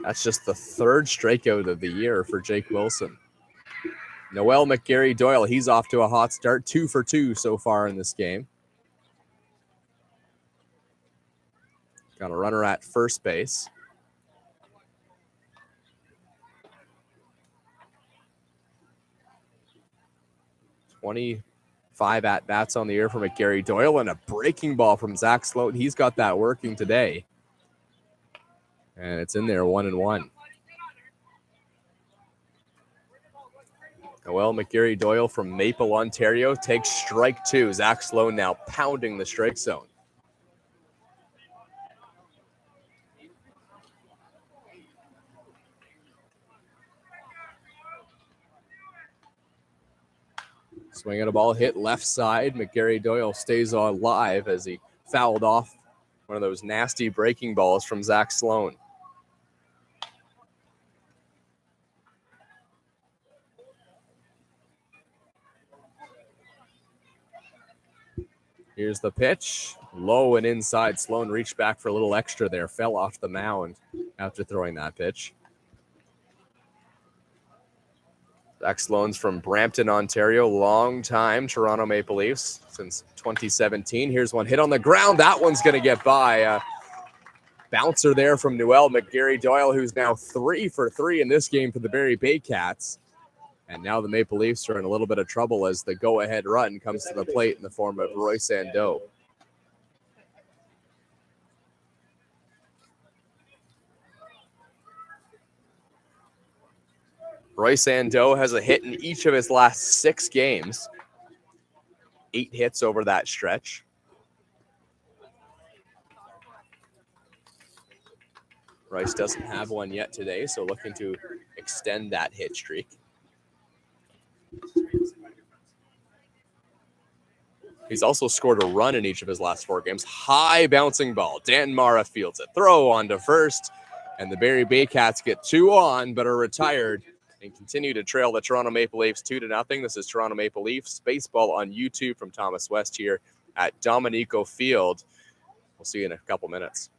That's just the 3rd strikeout of the year for Jake Wilson. Mcgary Doyle, he's off to a hot start. 2 for 2 so far in this game. Got a runner at first base. .25 at-bats on the year for Mcgary Doyle, and a breaking ball from Zach Sloan. He's got that working today. And it's in there, 1-1. Mcgary Doyle from Maple, Ontario takes strike 2. Zach Sloan now pounding the strike zone. Swinging a ball hit left side. Mcgary Doyle stays alive as he fouled off one of those nasty breaking balls from Zach Sloan. Here's the pitch. Low and inside. Sloan reached back for a little extra there. Fell off the mound after throwing that pitch. Zach Sloan's from Brampton, Ontario. Long-time Toronto Maple Leafs since 2017. Here's one hit on the ground. That one's going to get by. Bouncer there from Noel Mcgary Doyle, who's now 3 for 3 in this game for the Barrie Baycats. And now the Maple Leafs are in a little bit of trouble as the go-ahead run comes to the plate in the form of Roy Sandeau. Roy Sandeau has a hit in each of his last 6 games. 8 hits over that stretch. Rice doesn't have one yet today, so looking to extend that hit streak. He's also scored a run in each of his last 4 games. High bouncing ball. Dan Mara fields it. Throw on to first, and the Barrie Baycats get 2 on, but are retired and continue to trail the Toronto Maple Leafs 2-0. This is Toronto Maple Leafs baseball on YouTube from Thomas West here at Dominico Field. We'll see you in a couple minutes.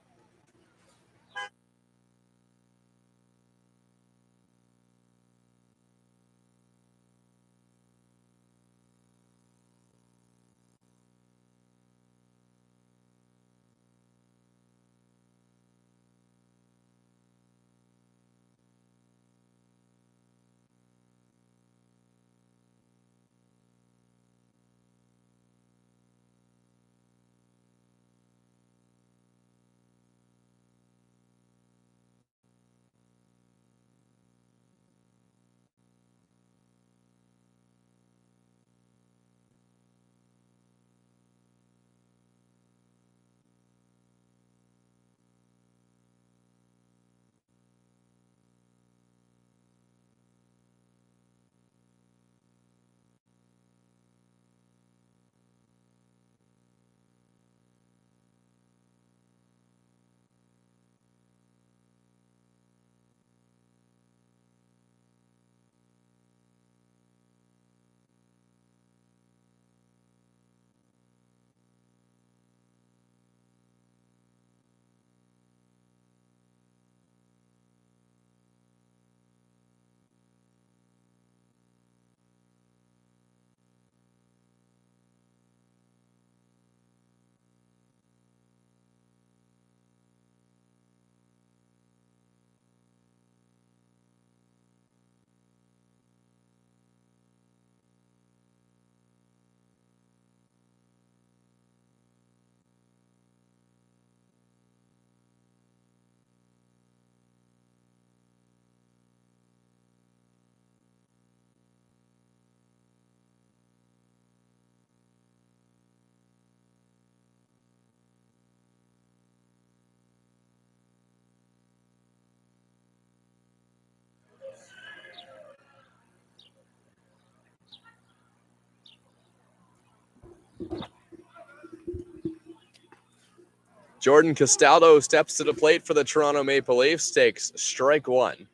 Jordan Costaldo steps to the plate for the Toronto Maple Leafs, takes strike 1.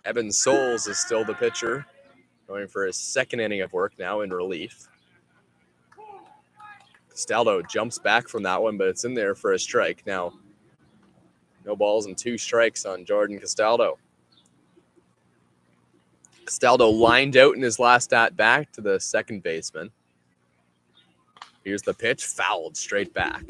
Evan Souls is still the pitcher, going for his 2nd inning of work now in relief. Costaldo jumps back from that one, but it's in there for a strike. Now, no balls and 2 strikes on Jordan Costaldo. Costaldo lined out in his last at-bat to the second baseman. Here's the pitch, fouled straight back.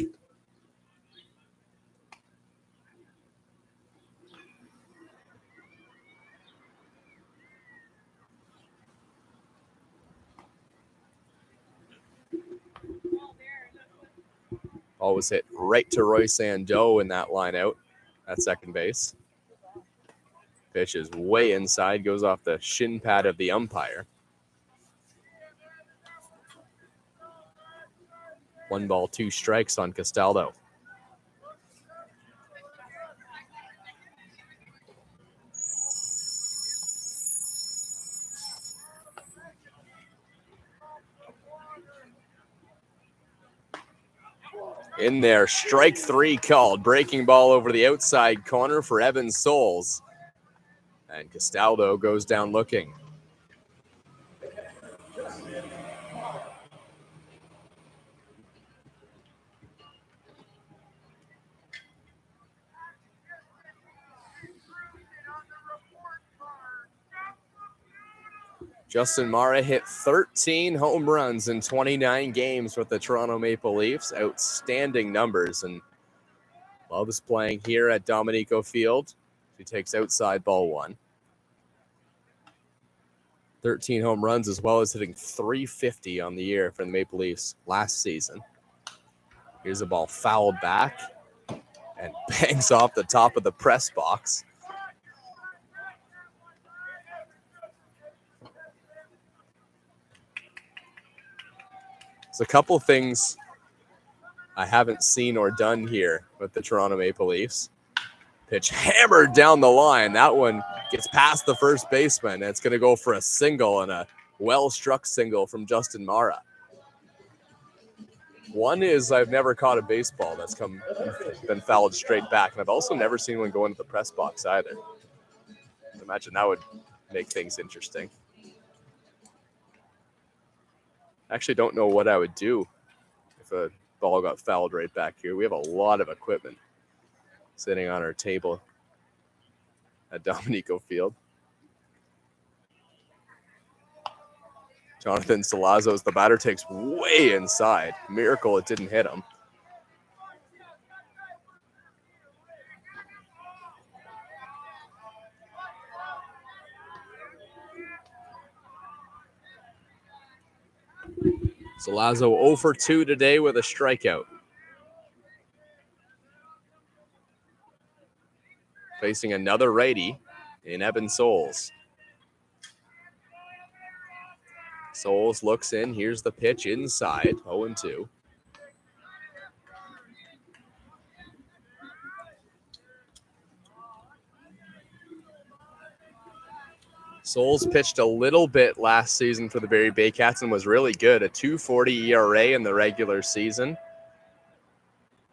Ball was hit right to Roy Sandeau in that line out at second base. Pitch is way inside, goes off the shin pad of the umpire. 1 ball, 2 strikes on Costaldo. In there, strike 3 called. Breaking ball over the outside corner for Evan Souls. And Costaldo goes down looking. Justin Mara hit 13 home runs in 29 games with the Toronto Maple Leafs. Outstanding numbers, and loves playing here at Dominico Field. He takes outside ball one. 13 home runs, as well as hitting .350 on the year for the Maple Leafs last season. Here's a ball fouled back and bangs off the top of the press box. There's a couple things I haven't seen or done here with the Toronto Maple Leafs. Pitch hammered down the line. That one gets past the first baseman, and it's going to go for a single, and a well-struck single from Justin Mara. One is I've never caught a baseball that's been fouled straight back, and I've also never seen one go into the press box either. I imagine that would make things interesting. I actually don't know what I would do if a ball got fouled right back here. We have a lot of equipment sitting on our table at Dominico Field. Jonathan Salazzo, as the batter, takes way inside. Miracle it didn't hit him. Salazzo 0 for 2 today with a strikeout. Facing another righty in Evan Souls. Souls looks in. Here's the pitch inside. 0-2. Souls pitched a little bit last season for the Barrie Baycats and was really good. A 2.40 ERA in the regular season.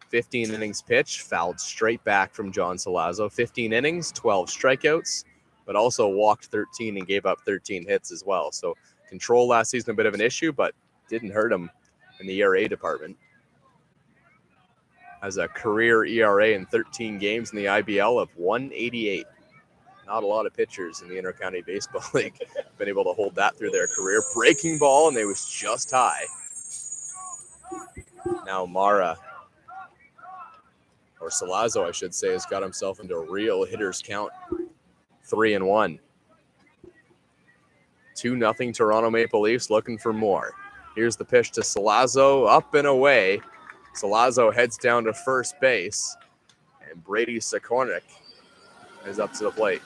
15 innings pitched, fouled straight back from John Salazzo. 15 innings, 12 strikeouts, but also walked 13 and gave up 13 hits as well. So control last season a bit of an issue, but didn't hurt him in the ERA department. Has a career ERA in 13 games in the IBL of 1.88. Not a lot of pitchers in the Intercounty Baseball League been able to hold that through their career. Breaking ball, and it was just high. Now Mara, or Salazzo, I should say, has got himself into a real hitter's count. 3-1. 2-0 Toronto Maple Leafs looking for more. Here's the pitch to Salazzo, up and away. Salazzo heads down to first base, and Brady Sikornik is up to the plate.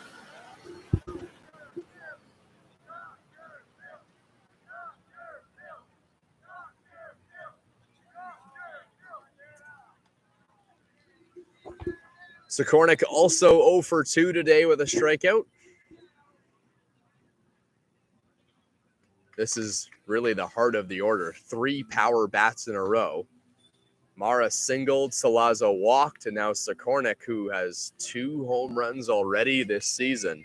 Sikornik also 0 for 2 today with a strikeout. This is really the heart of the order. 3 power bats in a row. Mara singled, Salazzo walked, and now Sikornik, who has 2 home runs already this season.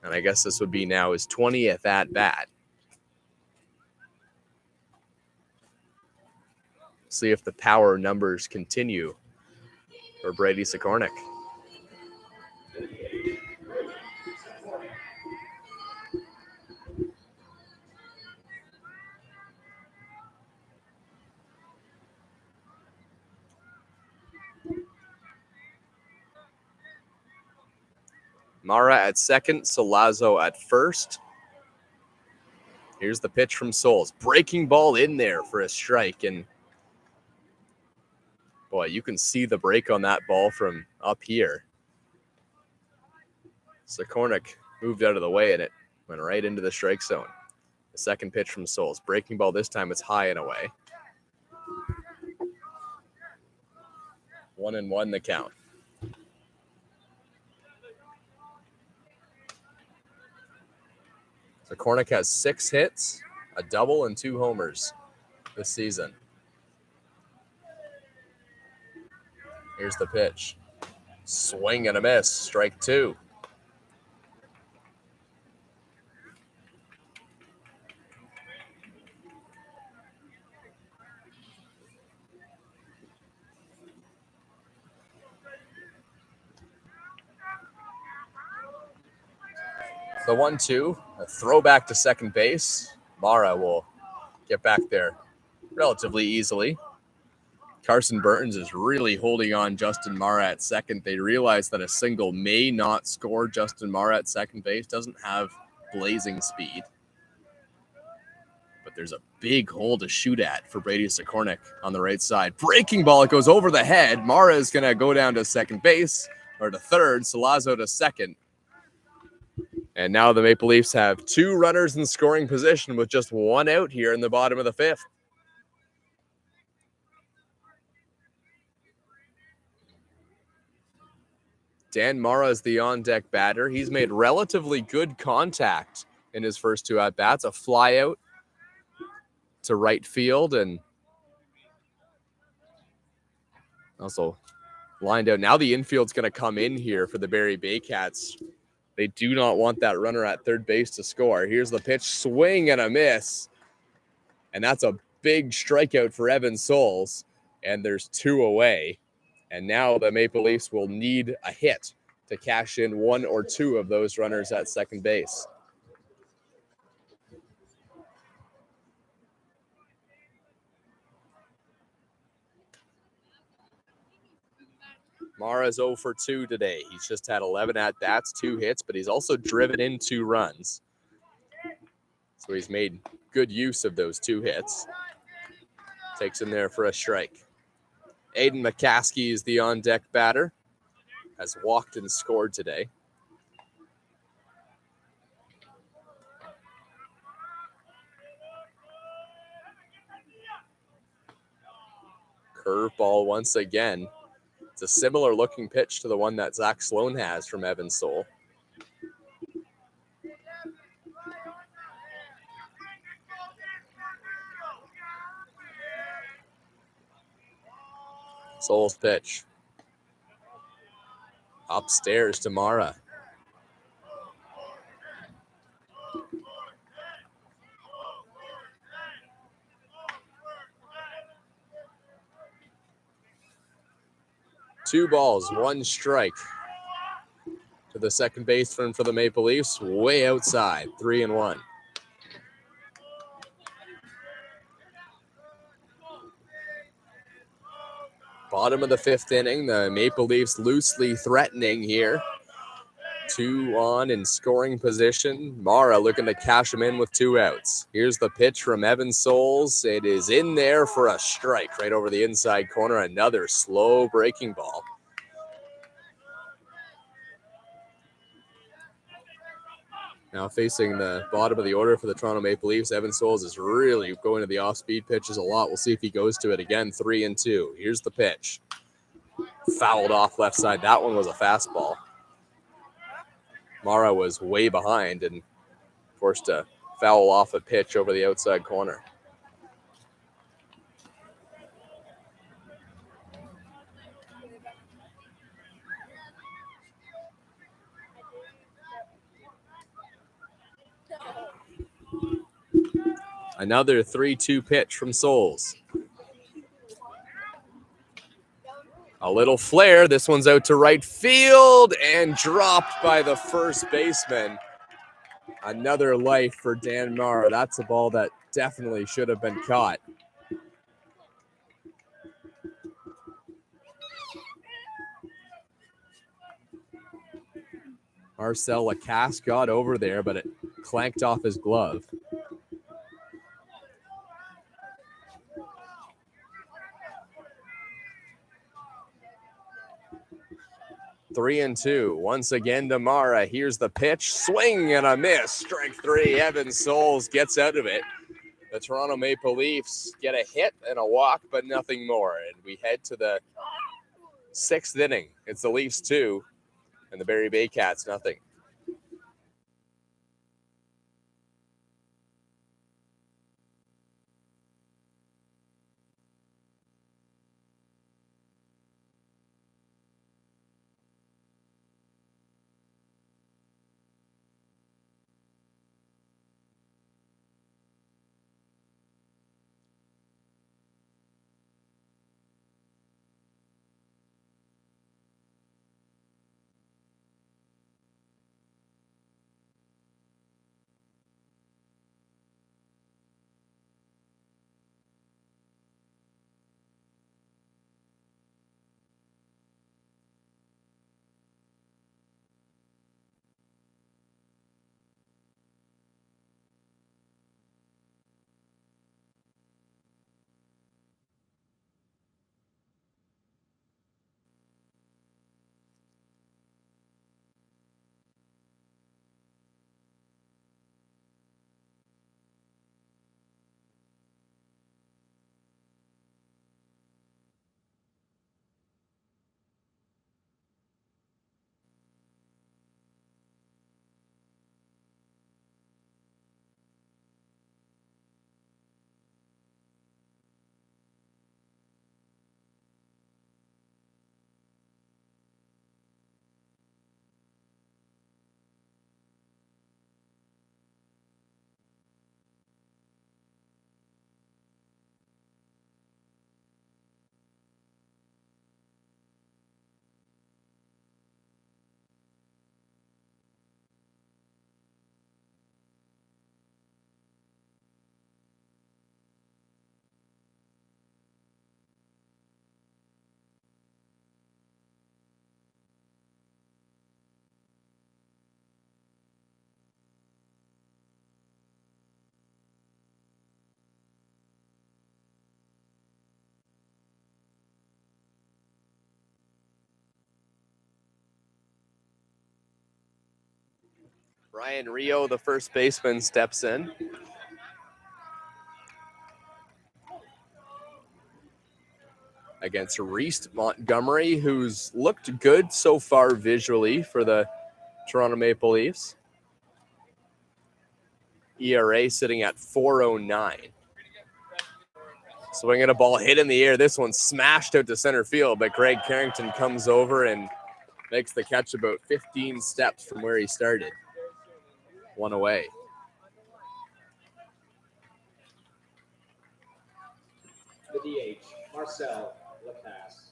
And I guess this would be now his 20th at-bat. See if the power numbers continue for Brady Sikornik. Mara at second, Salazzo at first. Here's the pitch from Souls. Breaking ball in there for a strike, and boy, you can see the break on that ball from up here. Sikornik moved out of the way, and it went right into the strike zone. The second pitch from Souls. Breaking ball this time, it's high and away. 1-1 the count. Sikornik has 6 hits, a double, and 2 homers this season. Here's the pitch. Swing and a miss. Strike 2. the 1-2, a throwback to second base. Mara will get back there relatively easily. Carson Burns is really holding on Justin Mara at second. They realize that a single may not score Justin Mara at second base. Doesn't have blazing speed. But there's a big hole to shoot at for Brady Sikornik on the right side. Breaking ball, it goes over the head. Mara is going to go down to second base, or to third. Salazzo to second. And now the Maple Leafs have 2 runners in scoring position with just 1 out here in the bottom of the 5th. Dan Mara is the on-deck batter. He's made relatively good contact in his first 2 at-bats. A fly out to right field and also lined out. Now the infield's going to come in here for the Barrie Baycats. They do not want that runner at third base to score. Here's the pitch, swing and a miss. And that's a big strikeout for Evan Souls. And there's 2 away. And now the Maple Leafs will need a hit to cash in 1 or 2 of those runners at second base. Mara's 0 for 2 today. He's just had 11 at-bats, 2 hits, but he's also driven in 2 runs. So he's made good use of those 2 hits. Takes him there for a strike. Aidan Mccaskey is the on-deck batter. Has walked and scored today. Curveball once again. It's a similar looking pitch to the one that Zach Sloan has from Evan Soul. Soul's pitch. Upstairs to Mara. Two balls, 1 strike to the second baseman for the Maple Leafs, way outside, 3-1. Bottom of the 5th inning, the Maple Leafs loosely threatening here. 2 on in scoring position. Mara looking to cash him in with 2 outs. Here's the pitch from Evan Souls. It is in there for a strike right over the inside corner. Another slow breaking ball. Now facing the bottom of the order for the Toronto Maple Leafs, Evan Souls is really going to the off-speed pitches a lot. We'll see if he goes to it again, 3-2. Here's the pitch. Fouled off left side. That one was a fastball. Mara was way behind and forced to foul off a pitch over the outside corner. Another 3-2 pitch from Souls. A little flare. This one's out to right field and dropped by the first baseman. Another life for Dan Mara. That's a ball that definitely should have been caught. Marcel Lacasse got over there, but it clanked off his glove. Three and two. Once again to Mara. Here's the pitch. Swing and a miss. Strike 3. Evan Souls gets out of it. The Toronto Maple Leafs get a hit and a walk, but nothing more. And we head to the 6th inning. It's the Leafs 2 and the Barrie Baycats nothing. Ryan Rio, the first baseman, steps in. Against Reese Montgomery, who's looked good so far visually for the Toronto Maple Leafs. ERA sitting at 4.09. Swinging a ball hit in the air. This one smashed out to center field, but Greg Carrington comes over and makes the catch about 15 steps from where he started. One away. The DH, Marcel Lacasse.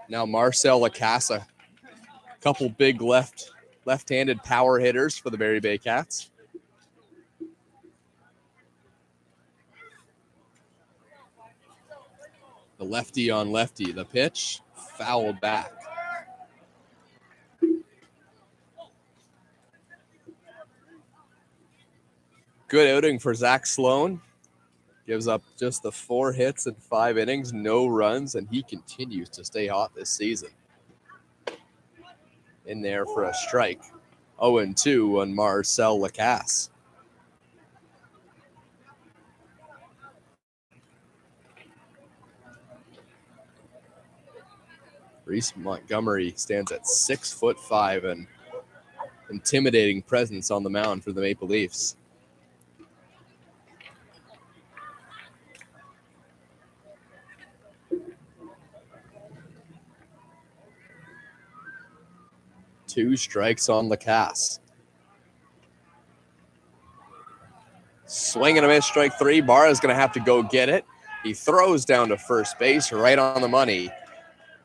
Now Marcel Lacasse, a couple big left-handed power hitters for the Barrie Baycats. The lefty on lefty. The pitch fouled back. Good outing for Zach Sloan. Gives up just the 4 hits in 5 innings, no runs, and he continues to stay hot this season. In there for a strike. 0-2 on Marcel Lacasse. Reese Montgomery stands at 6'5" and intimidating presence on the mound for the Maple Leafs. Two strikes on Lacasse. Swing and a miss, strike 3. Barra is going to have to go get it. He throws down to first base, right on the money.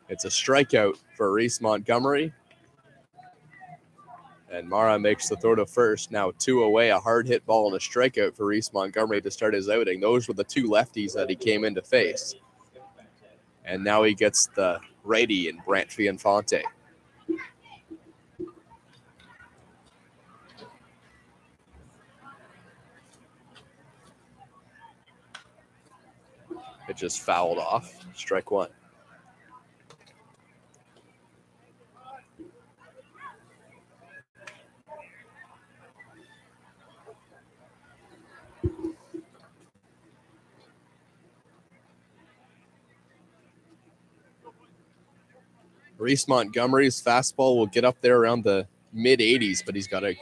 It's a strikeout for Reese Montgomery. And Mara makes the throw to first. Now 2 away, a hard hit ball and a strikeout for Reese Montgomery to start his outing. Those were the 2 lefties that he came in to face. And now he gets the righty in Brant Fianfonte. It just fouled off. Strike 1. Reese Montgomery's fastball will get up there around the mid-80s, but he's got a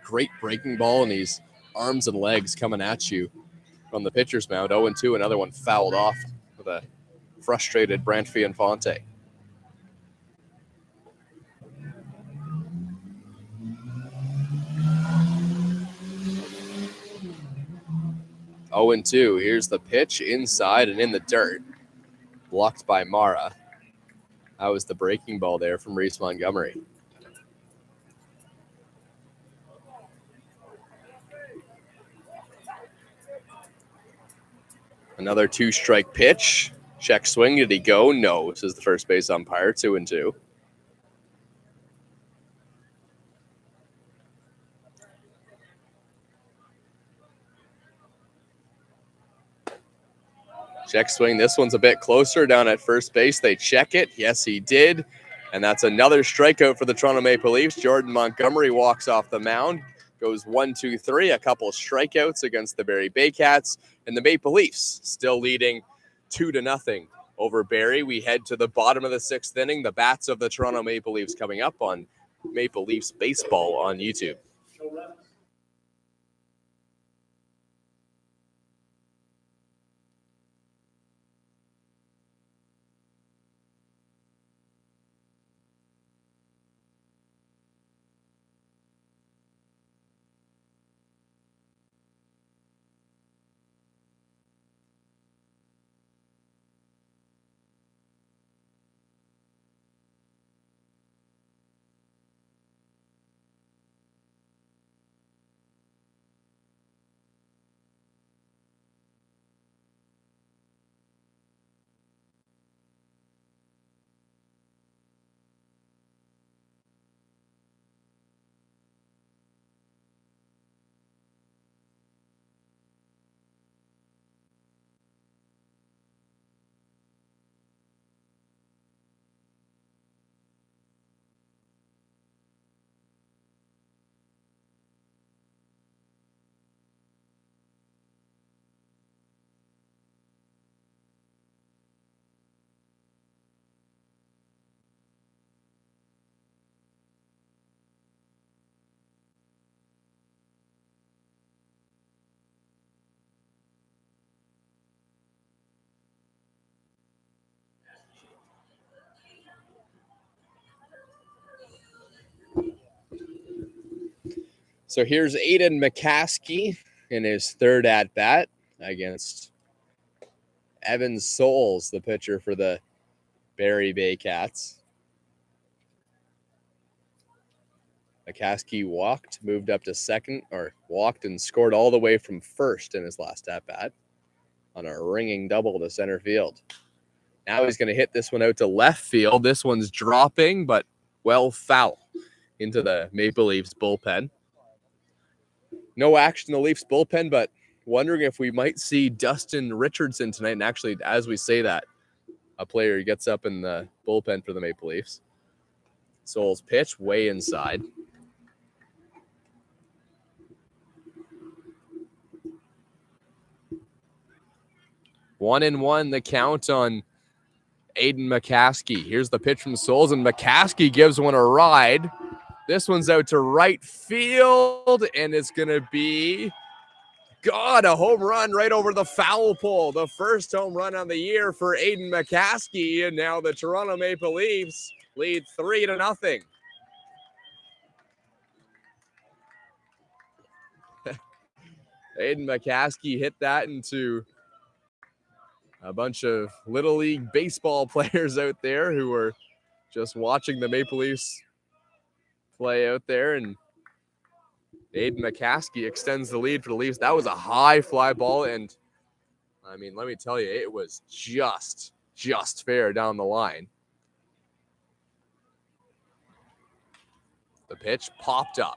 great breaking ball, and he's arms and legs coming at you from the pitcher's mound. 0-2, another one fouled off with a frustrated Brant Fianfonte. Oh, and 2. Here's the pitch inside and in the dirt. Blocked by Mara. That was the breaking ball there from Reese Montgomery. Another 2-strike pitch. Check swing. Did he go? No, says the first base umpire. 2-2. Check swing. This one's a bit closer down at first base. They check it. Yes, he did. And that's another strikeout for the Toronto Maple Leafs. Jordan Montgomery walks off the mound. Goes 1-2-3. A couple strikeouts against the Barrie Baycats. And the Maple Leafs still leading 2-0 over Barrie. We head to the bottom of the 6th inning. The bats of the Toronto Maple Leafs coming up on Maple Leafs Baseball on YouTube. So here's Aidan Mccaskey in his third at-bat against Evan Souls, the pitcher for the Barrie Baycats. Mccaskey moved up to second, or walked and scored all the way from first in his last at-bat on a ringing double to center field. Now he's going to hit this one out to left field. This one's dropping, but well foul into the Maple Leafs bullpen. No action in the Leafs bullpen, but wondering if we might see Dustin Richardson tonight. And actually, as we say that, a player gets up in the bullpen for the Maple Leafs. Souls pitch way inside. One and one, the count on Aidan Mccaskey. Here's the pitch from Souls, and Mccaskey gives one a ride. This one's out to right field, and it's going to be, a home run right over the foul pole. The first home run on the year for Aidan Mccaskey, and now the Toronto Maple Leafs lead 3-0. Aidan Mccaskey hit that into a bunch of Little League baseball players out there who were just watching the Maple Leafs play out there, and Aidan Mccaskey extends the lead for the Leafs. That was a high fly ball, and I mean, let me tell you, it was just fair down the line. The pitch popped up.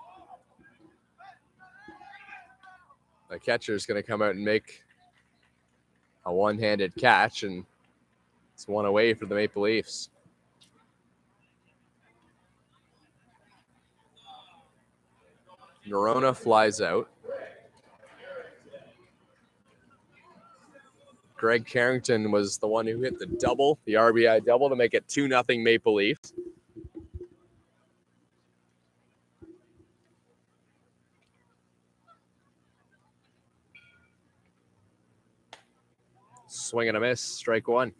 The catcher's going to come out and make a one-handed catch, and it's one away for the Maple Leafs. Norona flies out. Greg Carrington was the one who hit the double, the RBI double, to make it 2-0 Maple Leafs. Swing and a miss, strike one.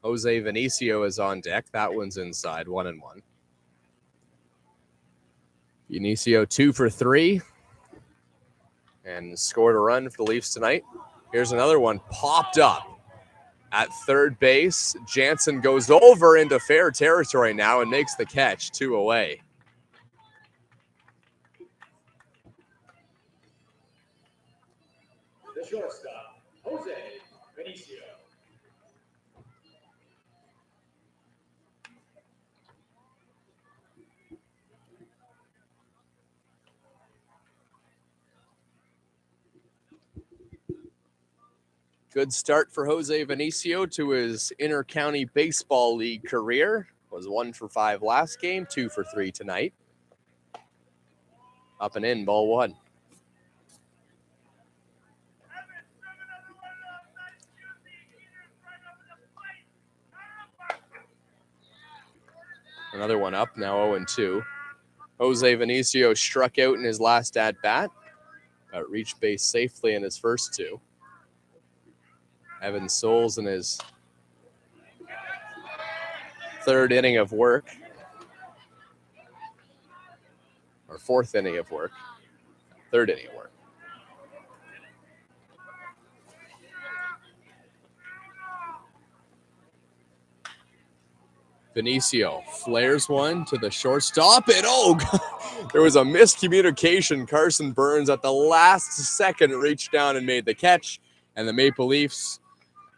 Jose Venicio is on deck. That one's inside, 1-1. Venicio 2 for 3 and scored a run for the Leafs tonight. Here's another one popped up at third base. Jansen goes over into fair territory now and makes the catch, 2 away. The shortstop, Jose Venicio. Good start for Jose Venicio to his inter-county baseball league career. Was 1 for 5 last game, 2 for 3 tonight. Up and in, ball one. Another one up, now 0-2. Jose Venicio struck out in his last at-bat, but reached base safely in his first 2. Evan Souls in his third inning of work, or fourth inning of work, third inning of work. Venicio flares one to the shortstop, and there was a miscommunication. Carson Burns at the last second reached down and made the catch, and the Maple Leafs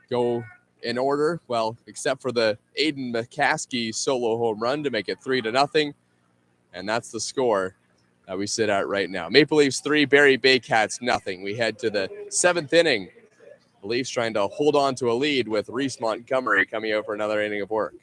go in order, well, except for the Aidan Mccaskey solo home run to make it 3-0, and that's the score that we sit at right now. Maple Leafs 3, Barrie Baycats nothing. We head to the 7th inning. The Leafs trying to hold on to a lead with Reese Montgomery coming out for another inning of work.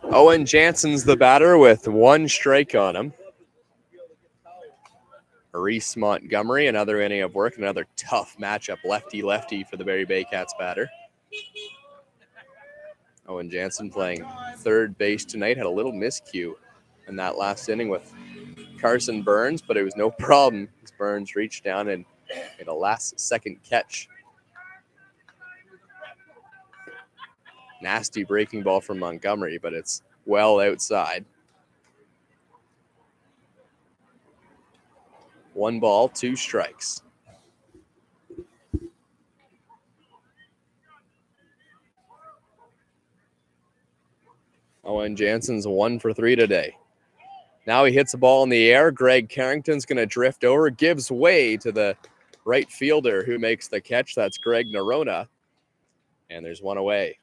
Owen Jansen's the batter with one strike on him. Reese Montgomery, another inning of work, another tough matchup, lefty-lefty for the Barrie Baycats batter. Owen Jansen playing third base tonight, had a little miscue in that last inning with Carson Burns, but it was no problem as Burns reached down and made a last-second catch. Nasty breaking ball from Montgomery, but it's well outside. 1 ball, 2 strikes. Owen Jansen's 1 for 3 today. Now he hits the ball in the air. Greg Carrington's going to drift over, gives way to the right fielder who makes the catch. That's Greg Nerona. And there's 1 away.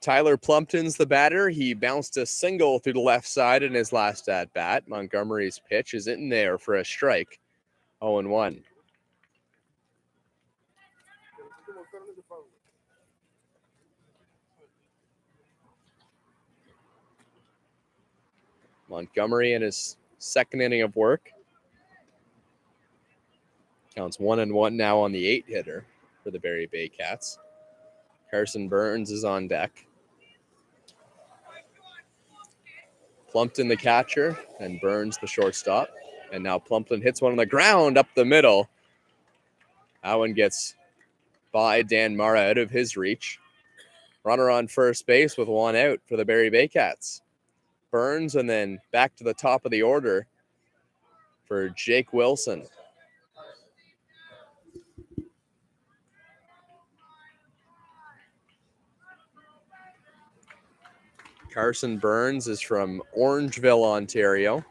Tyler Plumpton's the batter. He bounced a single through the left side in his last at-bat. Montgomery's pitch is in there for a strike. 0-1. Montgomery in his second inning of work. Counts 1-1 now on the 8-hitter for the Barrie Baycats. Carson Burns is on deck. Plumpton the catcher and Burns the shortstop. And now Plumpton hits one on the ground up the middle. That one gets by Dan Mara out of his reach. Runner on first base with 1 out for the Barrie Baycats. Burns and then back to the top of the order for Jake Wilson. Carson Burns is from Orangeville, Ontario.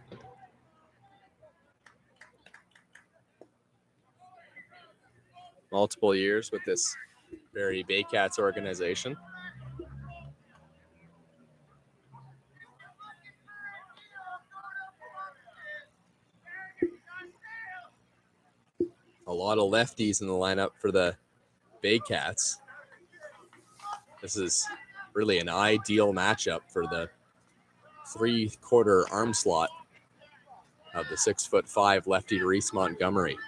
Multiple years with this Barrie Baycats organization. A lot of lefties in the lineup for the Baycats. This is really an ideal matchup for the 3/4 arm slot of the 6'5" lefty Reese Montgomery.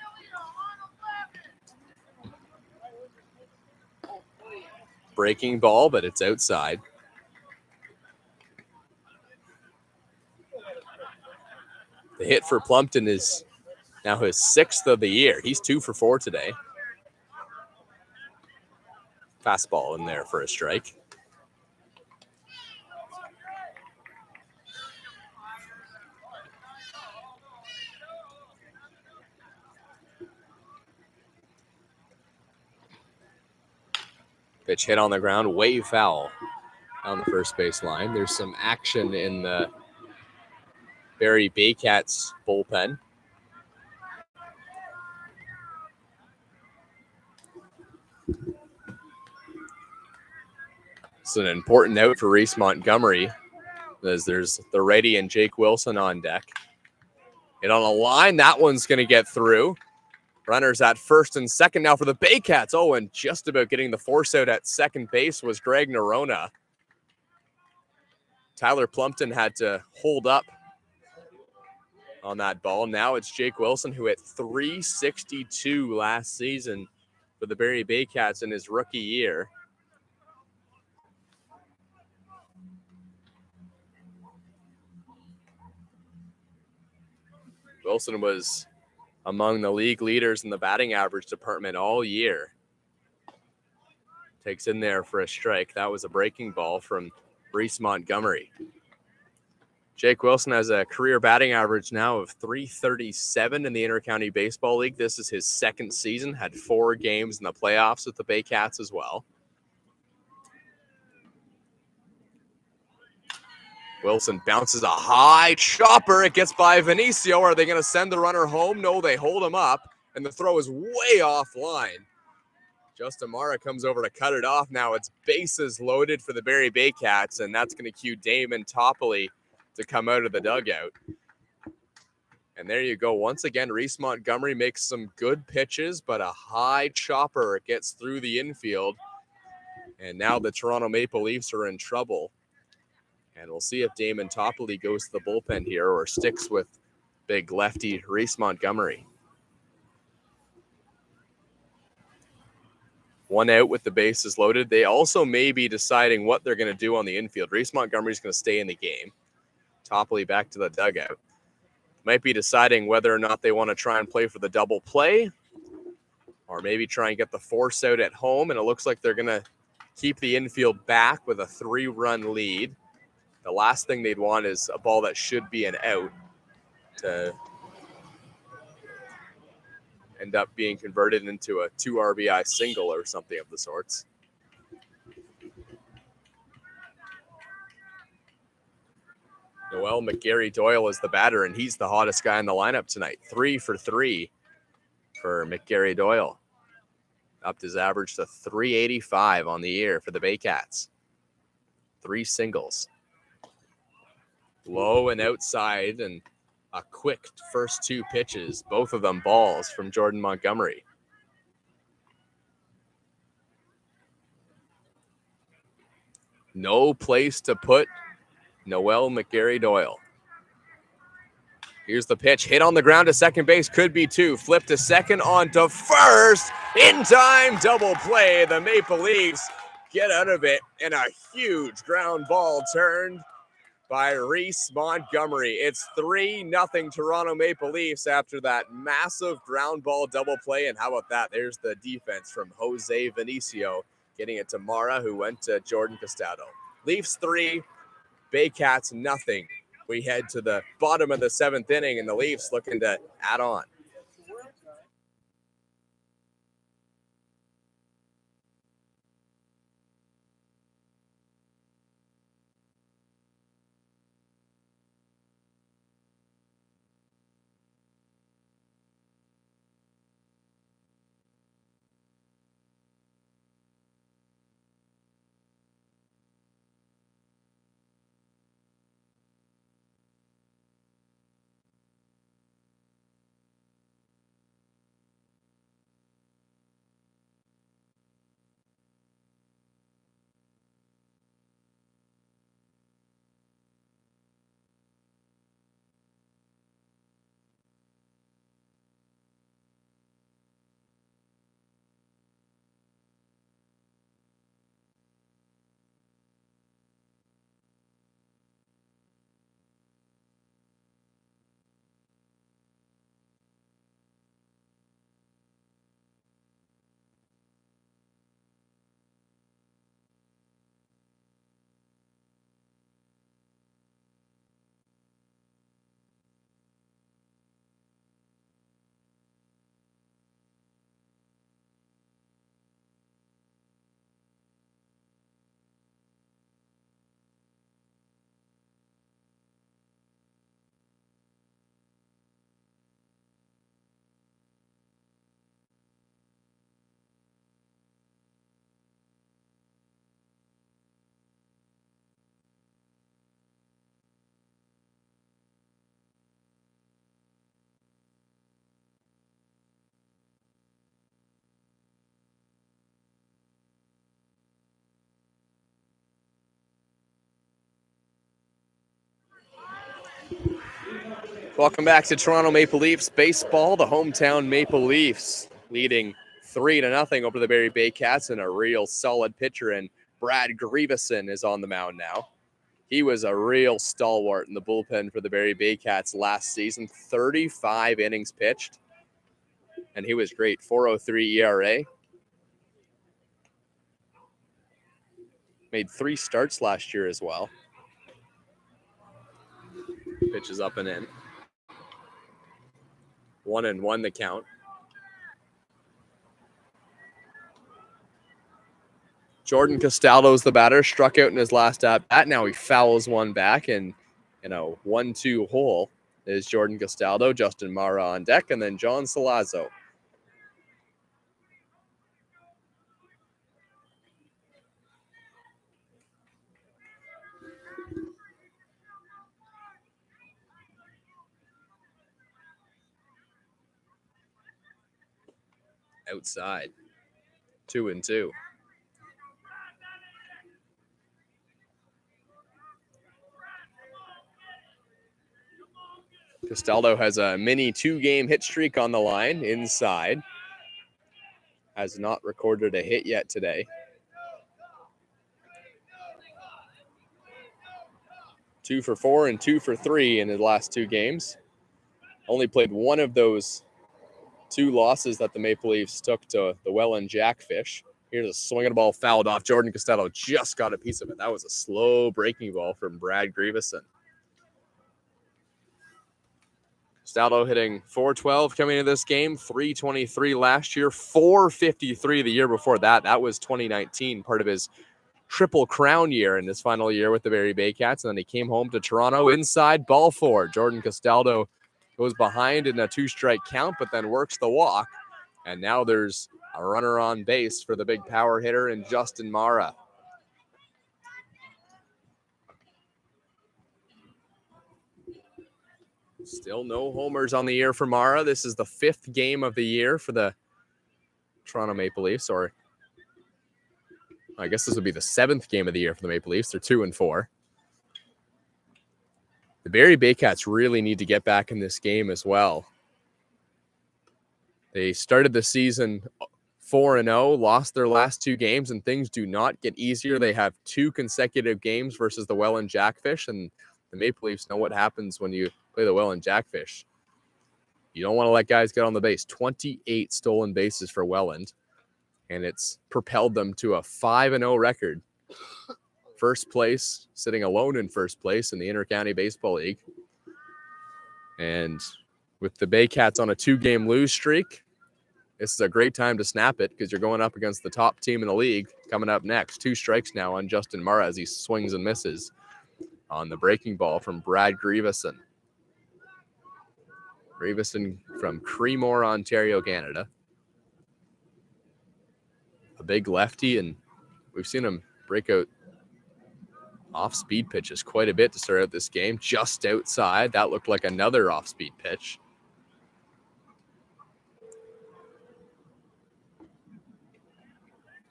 Breaking ball, but it's outside. The hit for Plumpton is now his 6th of the year. He's 2 for 4 today. Fastball in there for a strike. Pitch hit on the ground, way foul on the first base line. There's some action in the Barrie Baycats bullpen. It's an important out for Reese Montgomery as there's the righty and Jake Wilson on deck. Hit on a line. That one's going to get through. Runners at first and second now for the Baycats. Oh, and just about getting the force out at second base was Greg Nerona. Tyler Plumpton had to hold up on that ball. Now it's Jake Wilson, who hit .362 last season for the Barrie Baycats in his rookie year. Wilson was among the league leaders in the batting average department all year. Takes in there for a strike. That was a breaking ball from Reese Montgomery. Jake Wilson has a career batting average now of .337 in the Intercounty Baseball League. This is his 2nd season. Had 4 games in the playoffs with the Baycats as well. Wilson bounces a high chopper. It gets by Venicio. Are they going to send the runner home? No, they hold him up, and the throw is way offline. Justin Mara comes over to cut it off. Now it's bases loaded for the Barrie Baycats, and that's going to cue Damon Topley to come out of the dugout. And there you go. Once again, Reese Montgomery makes some good pitches, but a high chopper gets through the infield. And now the Toronto Maple Leafs are in trouble. And we'll see if Damon Topley goes to the bullpen here or sticks with big lefty Reese Montgomery. One out with the bases loaded. They also may be deciding what they're going to do on the infield. Reese Montgomery's going to stay in the game. Topley back to the dugout. Might be deciding whether or not they want to try and play for the double play or maybe try and get the force out at home. And it looks like they're going to keep the infield back with a 3-run lead. The last thing they'd want is a ball that should be an out to end up being converted into a 2 RBI single or something of the sorts. Mcgary Doyle is the batter, and he's the hottest guy in the lineup tonight. 3 for 3 for Mcgary Doyle. Upped his average to 385 on the year for the Baycats. 3 singles. Low and outside, and a quick first 2 pitches, both of them balls from Jordan Montgomery. No place to put Mcgary Doyle. Here's the pitch, hit on the ground to second base, could be 2. Flip to second, on to first. In time, double play. The Maple Leafs get out of it, and a huge ground ball turned by Reese Montgomery. It's 3-0 Toronto Maple Leafs after that massive ground ball double play. And how about that? There's the defense from Jose Venicio, getting it to Mara, who went to Jordan Costaldo. Leafs 3, Baycats 0. We head to the bottom of the 7th inning, and the Leafs looking to add on. Welcome back to Toronto Maple Leafs baseball. The hometown Maple Leafs leading 3-0 over the Barrie Baycats, and a real solid pitcher. And Brad Grieveson is on the mound now. He was a real stalwart in the bullpen for the Barrie Baycats last season. 35 innings pitched, and he was great. 4.03 ERA. Made 3 starts last year as well. Pitch is up and in. 1-1 the count. Jordan Costaldo's the batter, struck out in his last at bat. Now he fouls one back, and in a 1-2 hole is Jordan Costaldo, Justin Mara on deck, and then John Salazzo. outside. 2-2. Costaldo has a mini 2-game hit streak on the line inside. Has not recorded a hit yet today. 2 for 4 and 2 for 3 in his last 2 games. Only played one of those 2 losses that the Maple Leafs took to the Welland Jackfish. Here's a swing of the ball fouled off. Jordan Costello just got a piece of it. That was a slow breaking ball from Brad Grieveson. Costello hitting .412 coming into this game, .323 last year, .453 the year before that. That was 2019, part of his Triple Crown year in his final year with the Barrie Baycats. And then he came home to Toronto inside, ball 4. Jordan Costaldo goes behind in a 2-strike count, but then works the walk. And now there's a runner on base for the big power hitter in Justin Mara. Still no homers on the year for Mara. This is the 5th game of the year for the Toronto Maple Leafs, or I guess this would be the 7th game of the year for the Maple Leafs. They're 2-4. The Barrie Baycats really need to get back in this game as well. They started the season 4-0, lost their last 2 games, and things do not get easier. They have 2 consecutive games versus the Welland Jackfish, and the Maple Leafs know what happens when you play the Welland Jackfish. You don't want to let guys get on the base. 28 stolen bases for Welland, and it's propelled them to a 5-0 record. First place, sitting alone in first place in the Intercounty Baseball League. And with the Baycats on a 2-game lose streak, this is a great time to snap it because you're going up against the top team in the league coming up next. 2 strikes now on Justin Mara as he swings and misses on the breaking ball from Brad Grieveson. Grieveson from Creemore, Ontario, Canada. A big lefty, and we've seen him break out off-speed pitches quite a bit to start out this game. Just outside. That looked like another off-speed pitch.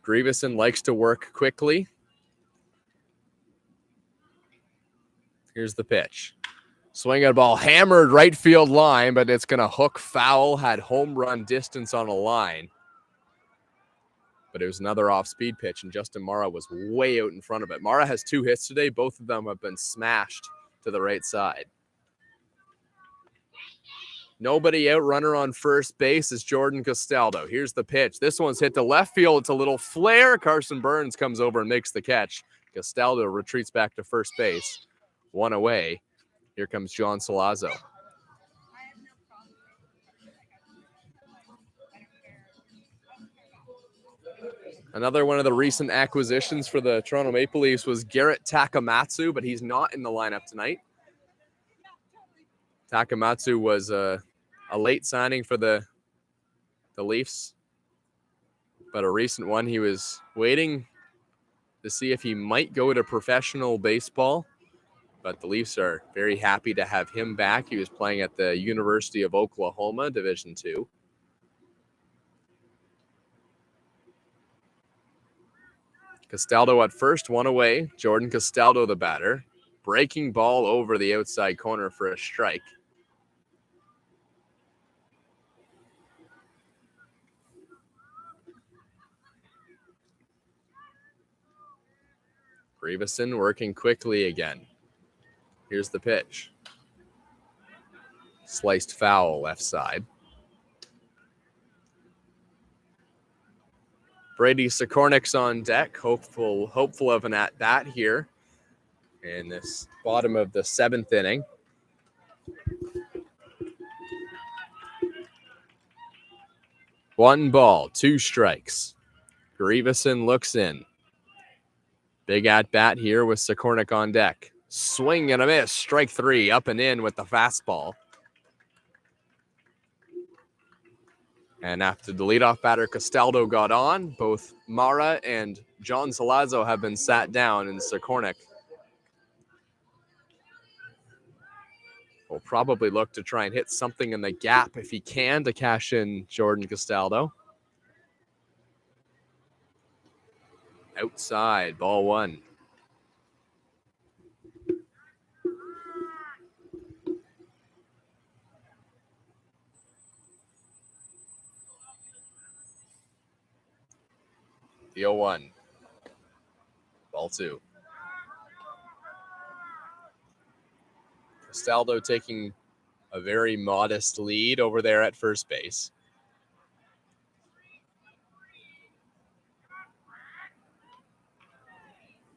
Grieveson likes to work quickly. Here's the pitch. Swing at a ball, hammered right field line, but it's going to hook foul. Had home run distance on a line. But it was another off-speed pitch, and Justin Mara was way out in front of it. Mara has 2 hits today. Both of them have been smashed to the right side. Nobody out, runner on first base is Jordan Costaldo. Here's the pitch. This one's hit to left field. It's a little flare. Carson Burns comes over and makes the catch. Costaldo retreats back to first base. 1 away. Here comes John Salazzo. Another one of the recent acquisitions for the Toronto Maple Leafs was Garrett Takamatsu, but he's not in the lineup tonight. Takamatsu was a late signing for the Leafs, but a recent one. He was waiting to see if he might go to professional baseball, but the Leafs are very happy to have him back. He was playing at the University of Oklahoma, Division II. Costaldo at first, 1 away. Jordan Costaldo, the batter. Breaking ball over the outside corner for a strike. Grieveson working quickly again. Here's the pitch. Sliced foul left side. Brady Sikornik's on deck, hopeful of an at-bat here in this bottom of the 7th inning. One ball, 2 strikes. Grieveson looks in. Big at-bat here with Sikornik on deck. Swing and a miss, strike 3, up and in with the fastball. And after the leadoff batter, Costaldo got on. Both Mara and John Salazzo have been sat down, and Sikornik will probably look to try and hit something in the gap if he can to cash in Jordan Costaldo. outside, ball one. The 0-1. Ball two. Costaldo taking a very modest lead over there at first base.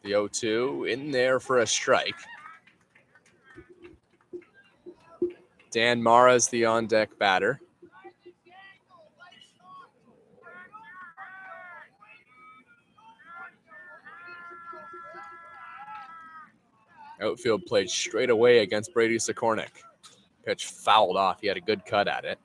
The 0-2 in there for a strike. Dan Mara's the on-deck batter. Outfield played straight away against Brady Sikornik. Pitch fouled off. He had a good cut at it.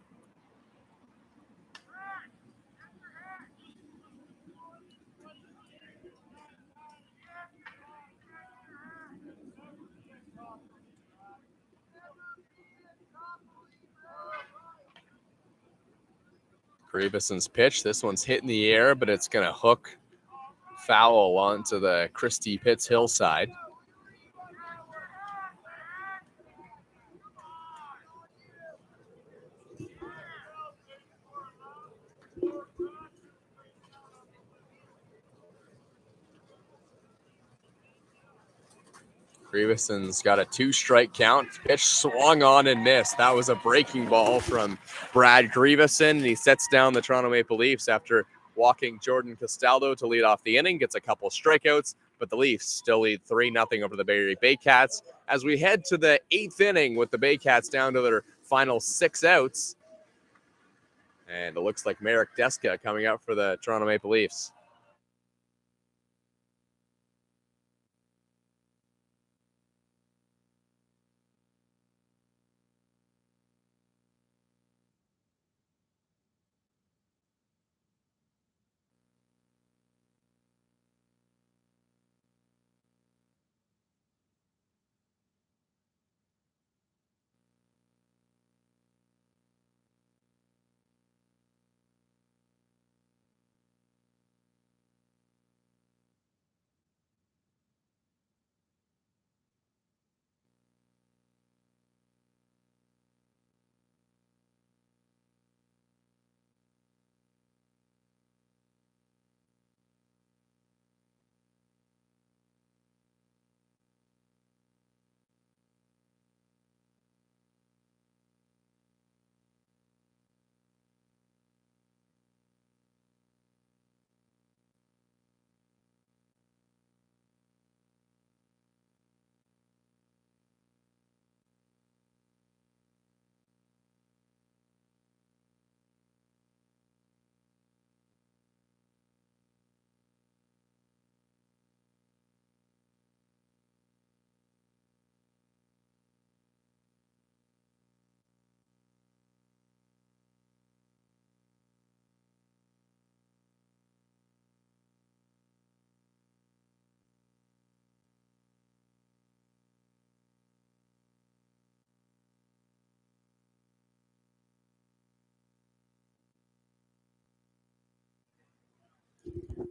Greveson's pitch. This one's hit in the air, but it's going to hook foul onto the Christie Pitts hillside. Greveson's got a 2-strike count. Pitch swung on and missed. That was a breaking ball from Brad Greveson, and he sets down the Toronto Maple Leafs after walking Jordan Costaldo to lead off the inning. Gets a couple strikeouts, but the Leafs still lead 3-0 over the Barrie Baycats as we head to the 8th inning with the Baycats down to their final 6 outs. And it looks like Marek Deska coming out for the Toronto Maple Leafs.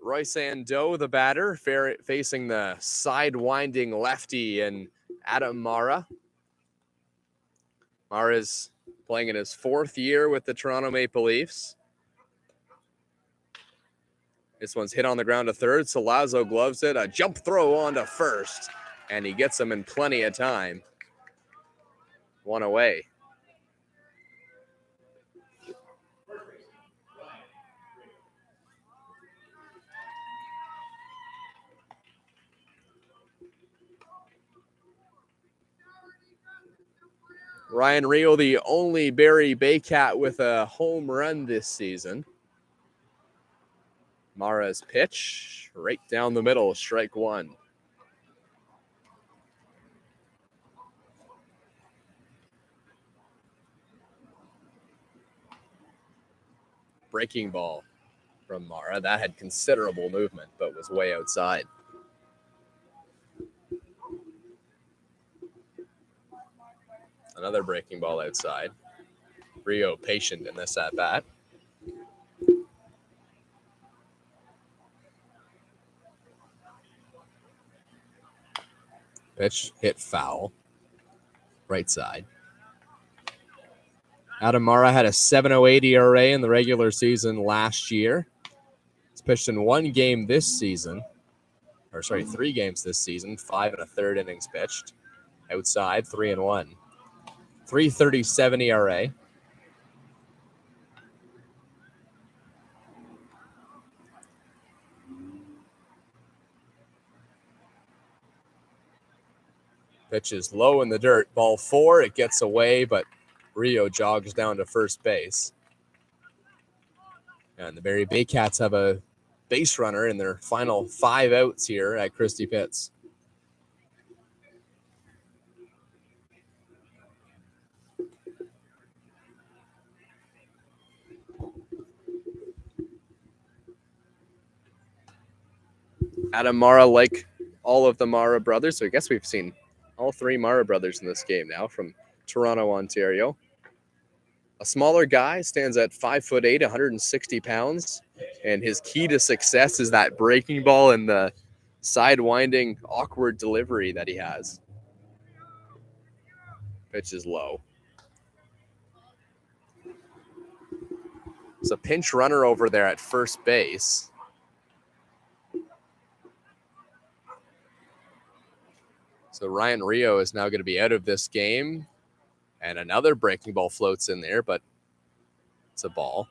Royce Ando, the batter, facing the side-winding lefty and Adam Mara. Mara's playing in his 4th year with the Toronto Maple Leafs. This one's hit on the ground to third. Salazzo gloves it. A jump throw on to first, and he gets him in plenty of time. 1 away. Ryan Rio, the only Barrie Baycat with a home run this season. Mara's pitch, right down the middle, strike one. Breaking ball from Mara. That had considerable movement, but was way outside. Another breaking ball outside. Rio patient in this at-bat. Pitch hit foul. Right side. Aidan Mara had a 7.08 ERA in the regular season last year. He's pitched in 1 game this season. 3 games this season. 5 1/3 innings pitched. Outside, 3-1. 3.37 ERA. Pitch is low in the dirt. Ball 4. It gets away, but Rio jogs down to first base. And the Barrie Baycats have a base runner in their final 5 outs here at Christie Pitts. Aidan Mara, like all of the Mara brothers, so I guess we've seen all 3 Mara brothers in this game now from Toronto, Ontario. A smaller guy, stands at 5'8", 160 pounds, and his key to success is that breaking ball and the side-winding, awkward delivery that he has. Pitch is low. There's a pinch runner over there at first base. So Ryan Rio is now going to be out of this game. And another breaking ball floats in there, but it's a ball.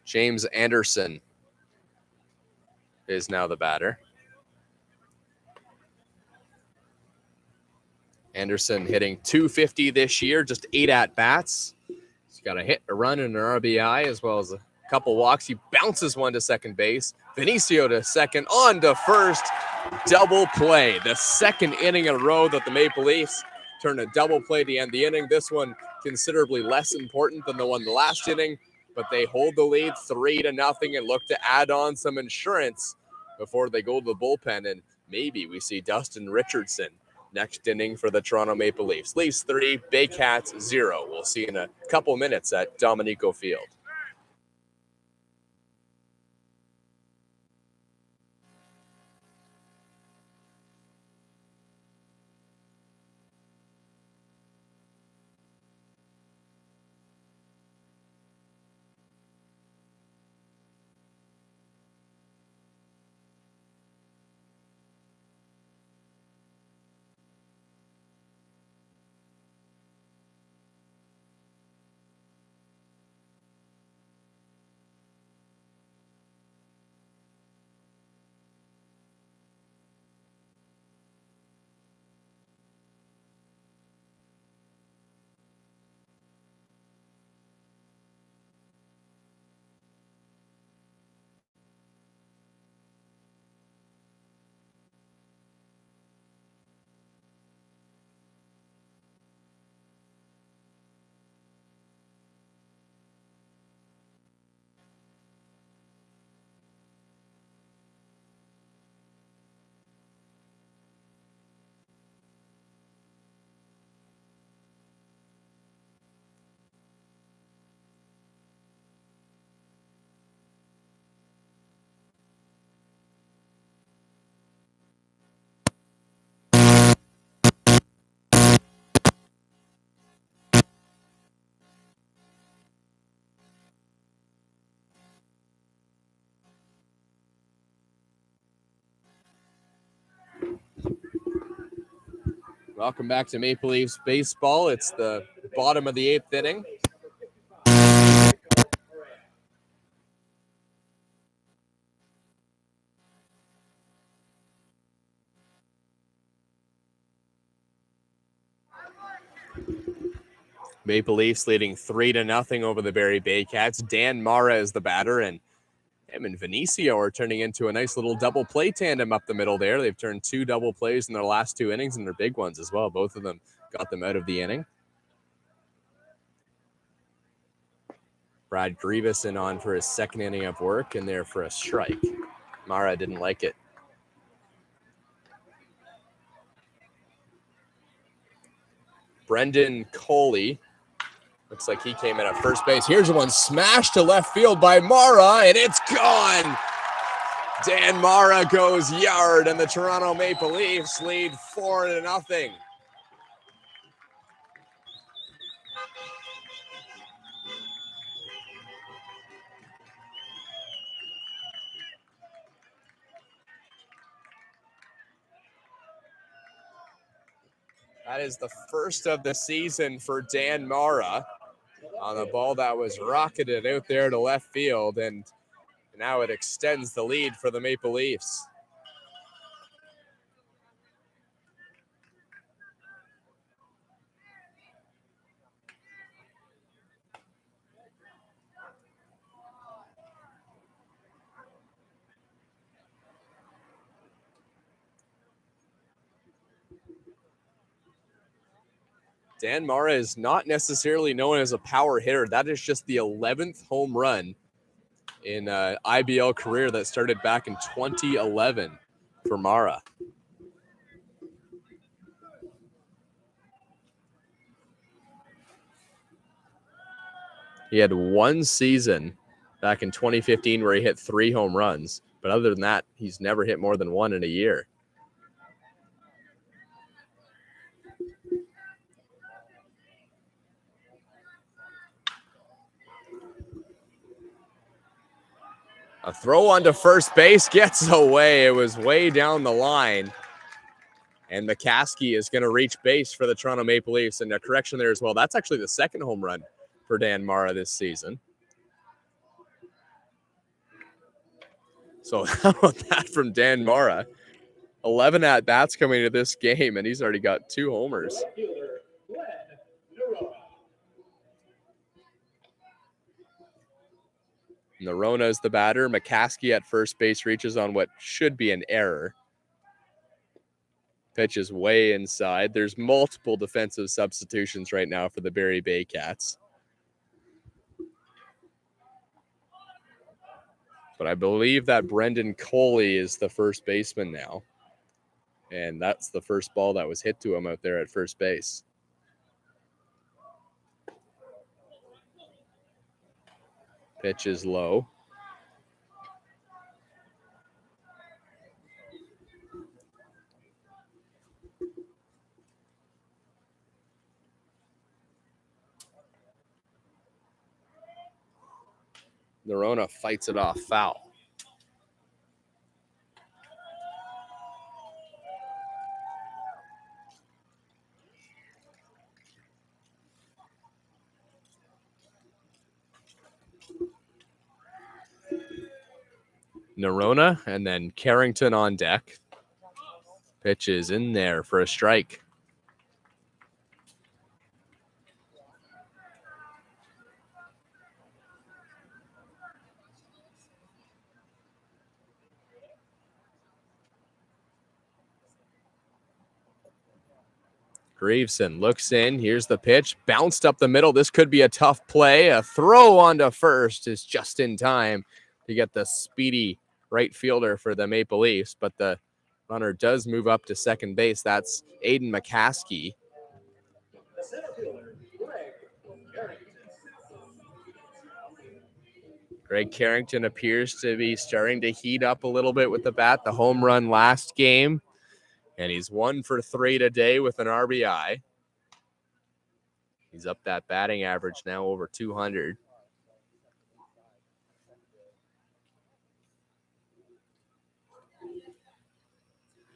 James Anderson is now the batter. Anderson hitting .250 this year, just 8 at-bats. He's got a hit, a run, and an RBI, as well as a couple walks. He bounces one to second base. Venicio to second, on to first. Double play. The second inning in a row that the Maple Leafs turn a double play to end the inning. This one considerably less important than the one the last inning, but they hold the lead 3-0 and look to add on some insurance before they go to the bullpen. And maybe we see Dustin Richardson next inning for the Toronto Maple Leafs. Leafs 3, Baycats 0. We'll see in a couple minutes at Dominico Field. Welcome back to Maple Leafs baseball. It's the bottom of the 8th inning. Maple Leafs leading 3-0 over the Barrie Baycats. Dan Mara is the batter, and him and Venicio are turning into a nice little double play tandem up the middle there. They've turned 2 double plays in their last 2 innings, and they're big ones as well. Both of them got them out of the inning. Brad Grieveson on for his 2nd inning of work, and there for a strike. Mara didn't like it. Brendan Coley. Looks like he came in at first base. Here's one smashed to left field by Mara, and it's gone. Dan Mara goes yard, and the Toronto Maple Leafs lead 4-0. That is the first of the season for Dan Mara on a ball that was rocketed out there to left field, and now it extends the lead for the Maple Leafs. Dan Mara is not necessarily known as a power hitter. That is just the 11th home run in an IBL career that started back in 2011 for Mara. He had one season back in 2015 where he hit 3 home runs. But other than that, he's never hit more than 1 in a year. A throw onto first base gets away. It was way down the line. And Mccaskey is going to reach base for the Toronto Maple Leafs. And a correction there as well. That's actually the second home run for Dan Mara this season. So how about that from Dan Mara? 11 at-bats coming into this game, and he's already got 2 homers. Narona is the batter. Mccaskey at first base reaches on what should be an error. Pitch is way inside. There's multiple defensive substitutions right now for the Barrie Baycats. But I believe that Brendan Coley is the first baseman now. And that's the first ball that was hit to him out there at first base. Pitch is low. Narona fights it off, foul. Narona and then Carrington on deck. Pitch is in there for a strike. Graveson looks in. Here's the pitch. Bounced up the middle. This could be a tough play. A throw onto first is just in time to get the speedy right fielder for the Maple Leafs. But the runner does move up to second base. That's Aidan Mccaskey. Greg Carrington appears to be starting to heat up a little bit with the bat. The home run last game. And he's 1 for 3 today with an RBI. He's up that batting average now over 200.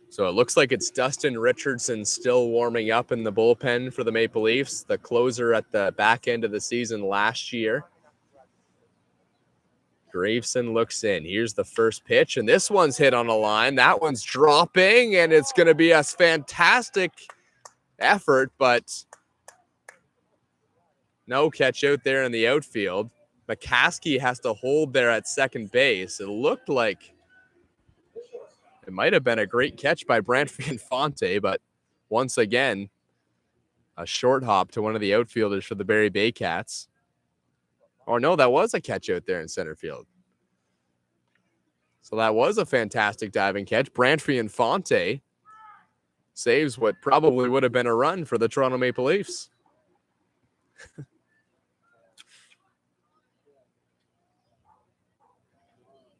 So it looks like it's Dustin Richardson still warming up in the bullpen for the Maple Leafs, the closer at the back end of the season last year. Graveson looks in. Here's the first pitch, and this one's hit on a line. That one's dropping, and it's going to be a fantastic effort, but no catch out there in the outfield. Mccaskey has to hold there at second base. It looked like it might have been a great catch by Brantford Infante, but once again, a short hop to one of the outfielders for the Barrie Baycats. Or no, that was a catch out there in center field. So that was a fantastic diving catch. Brantford Infante saves what probably would have been a run for the Toronto Maple Leafs.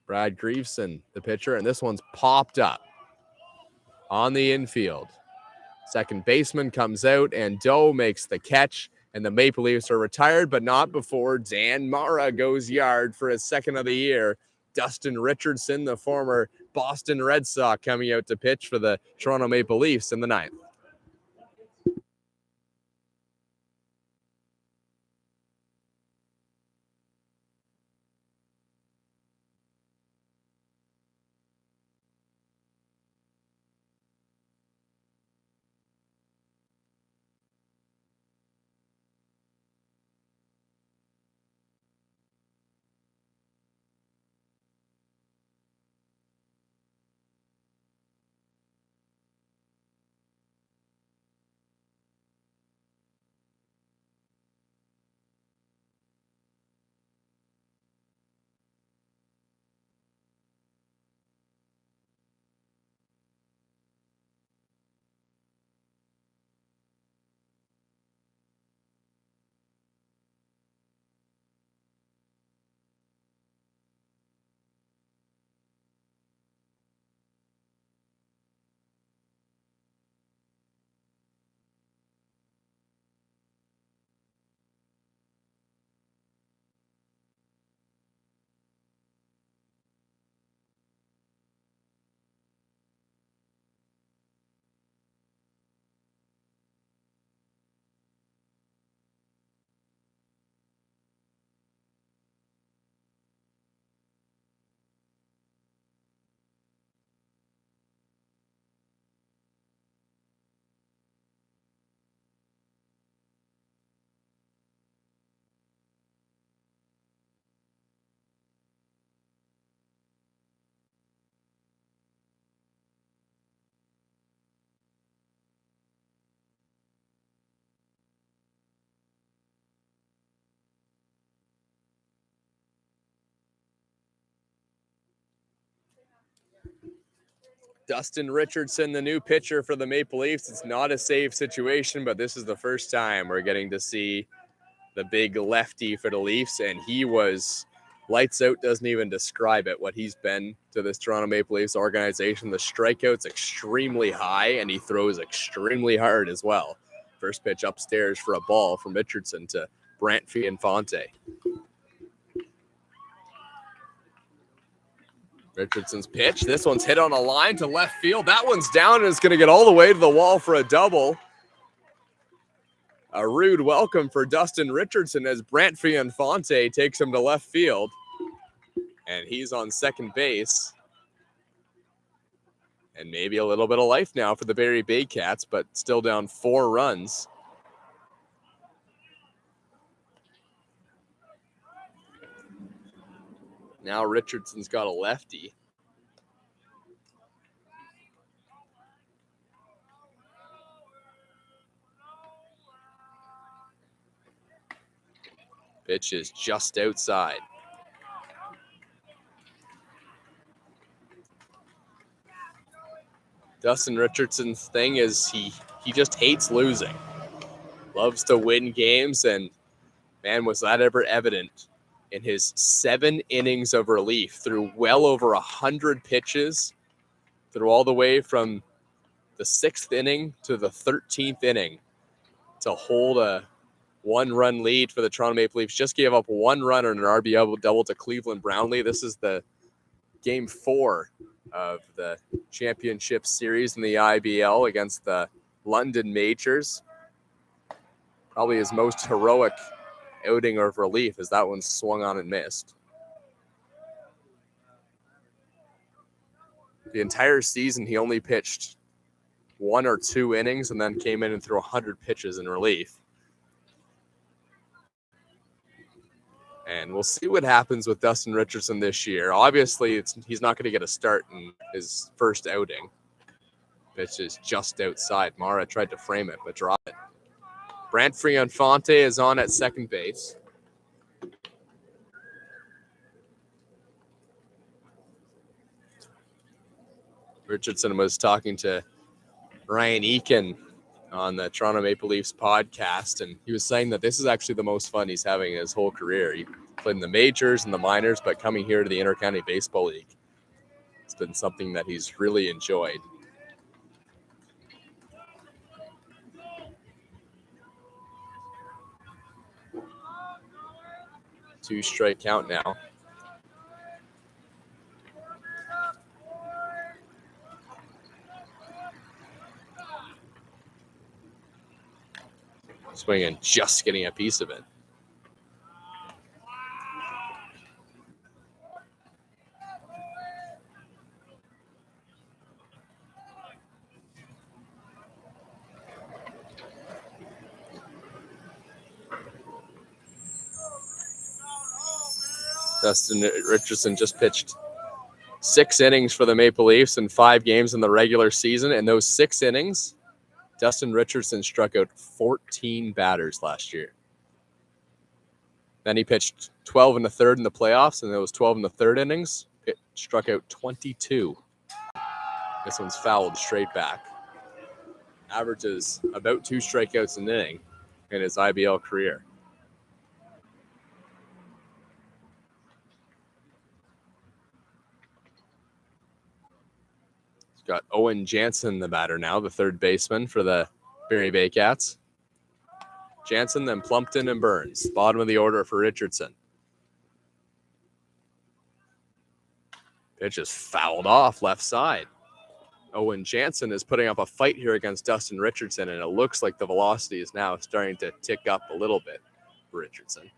Brad Greaveson, the pitcher, and this one's popped up on the infield. Second baseman comes out, and Doe makes the catch, and the Maple Leafs are retired, but not before Dan Mara goes yard for his second of the year. Dustin Richardson, the former Boston Red Sox, coming out to pitch for the Toronto Maple Leafs in the ninth. Dustin Richardson, the new pitcher for the Maple Leafs. It's not a save situation, but this is the first time we're getting to see the big lefty for the Leafs, and he was lights out, doesn't even describe it, what he's been to this Toronto Maple Leafs organization. The strikeout's extremely high, and he throws extremely hard as well. First pitch upstairs for a ball from Richardson to Brant Fianfonte. Richardson's pitch. This one's hit on a line to left field. That one's down and it's going to get all the way to the wall for a double. A rude welcome for Dustin Richardson as Brant Fianfonte takes him to left field. And he's on second base. And maybe a little bit of life now for the Barrie Baycats, but still down 4 runs. Now Richardson's got a lefty. Pitch is just outside. Dustin Richardson's thing is he just hates losing. Loves to win games, and man, was that ever evident in his 7 innings of relief through well over 100 pitches, through all the way from the 6th inning to the 13th inning to hold a 1-run lead for the Toronto Maple Leafs. Just gave up 1 run on an RBI double to Cleveland Brownlee. This is the game 4 of the championship series in the IBL against the London Majors. Probably his most heroic outing of relief as that one swung on and missed. The entire season, he only pitched 1 or 2 innings and then came in and threw 100 pitches in relief. And we'll see what happens with Dustin Richardson this year. Obviously, he's not going to get a start in his first outing. Pitch is just outside. Mara tried to frame it, but dropped it. Brant Fianfonte is on at second base. Richardson was talking to Ryan Eakin on the Toronto Maple Leafs podcast, and he was saying that this is actually the most fun he's having in his whole career. He played in the majors and the minors, but coming here to the Intercounty Baseball League, it's been something that he's really enjoyed. Two-strike count now. Swinging, just getting a piece of it. Dustin Richardson just pitched 6 innings for the Maple Leafs in 5 games in the regular season. In those 6 innings, Dustin Richardson struck out 14 batters last year. Then he pitched 12 in the third in the playoffs, and those 12 in the third innings, it struck out 22. This one's fouled straight back. Averages about 2 strikeouts an inning in his IBL career. He's got Owen Jansen, the batter now, the third baseman for the Barrie Baycats. Jansen, then Plumpton and Burns. Bottom of the order for Richardson. Pitch is fouled off left side. Owen Jansen is putting up a fight here against Dustin Richardson, and it looks like the velocity is now starting to tick up a little bit for Richardson.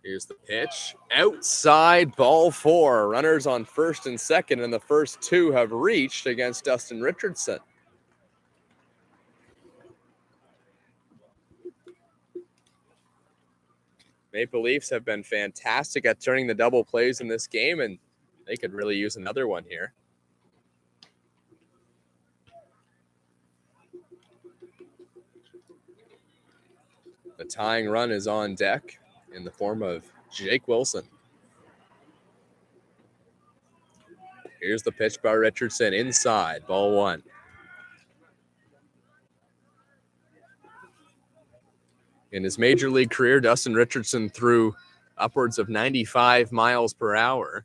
Here's the pitch. Outside, ball 4. Runners on first and second, and the first 2 have reached against Dustin Richardson. Maple Leafs have been fantastic at turning the double plays in this game, and they could really use another one here. The tying run is on deck in the form of Jake Wilson. Here's the pitch by Richardson inside, ball 1. In his major league career, Dustin Richardson threw upwards of 95 miles per hour.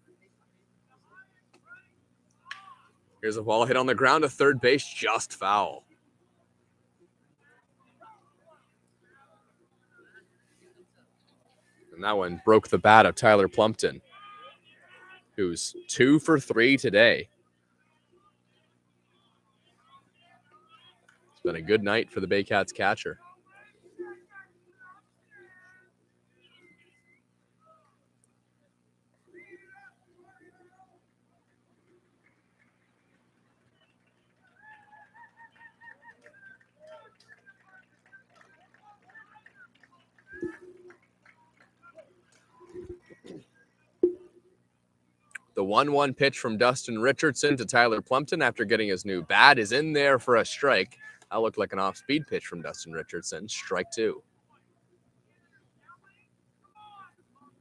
Here's a ball hit on the ground to third base, just foul. And that one broke the bat of Tyler Plumpton, who's 2 for 3 today. It's been a good night for the Baycats catcher. The 1-1 pitch from Dustin Richardson to Tyler Plumpton after getting his new bat is in there for a strike. That looked like an off-speed pitch from Dustin Richardson. Strike 2.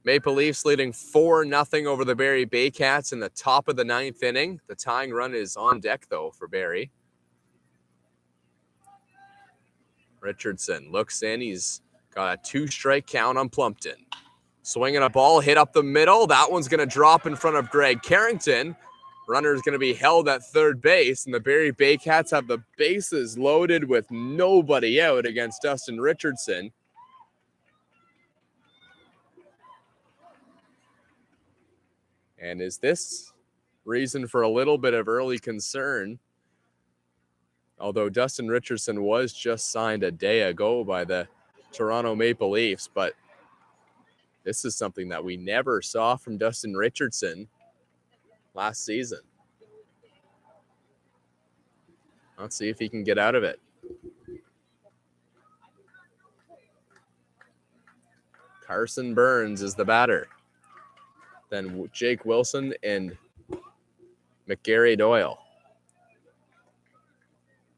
Maple Leafs leading 4-0 over the Barrie Baycats in the top of the 9th inning. The tying run is on deck, though, for Barrie. Richardson looks in. He's got a 2-strike count on Plumpton. Swinging a ball, hit up the middle. That one's going to drop in front of Greg Carrington. Runner is going to be held at third base, and the Barrie Baycats have the bases loaded with nobody out against Dustin Richardson. And is this reason for a little bit of early concern? Although Dustin Richardson was just signed a day ago by the Toronto Maple Leafs, but this is something that we never saw from Dustin Richardson last season. Let's see if he can get out of it. Carson Burns is the batter. then Jake Wilson and Mcgary Doyle.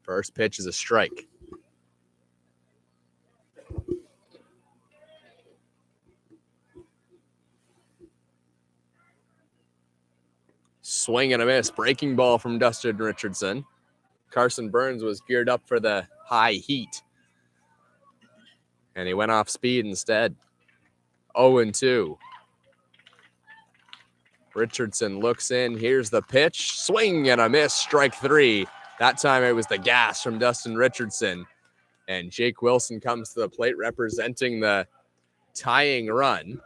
First pitch is a strike. Swing and a miss. Breaking ball from Dustin Richardson. Carson Burns was geared up for the high heat, and he went off speed instead. 0-2. Richardson looks in. Here's the pitch. Swing and a miss. Strike 3. That time it was the gas from Dustin Richardson. And Jake Wilson comes to the plate representing the tying run.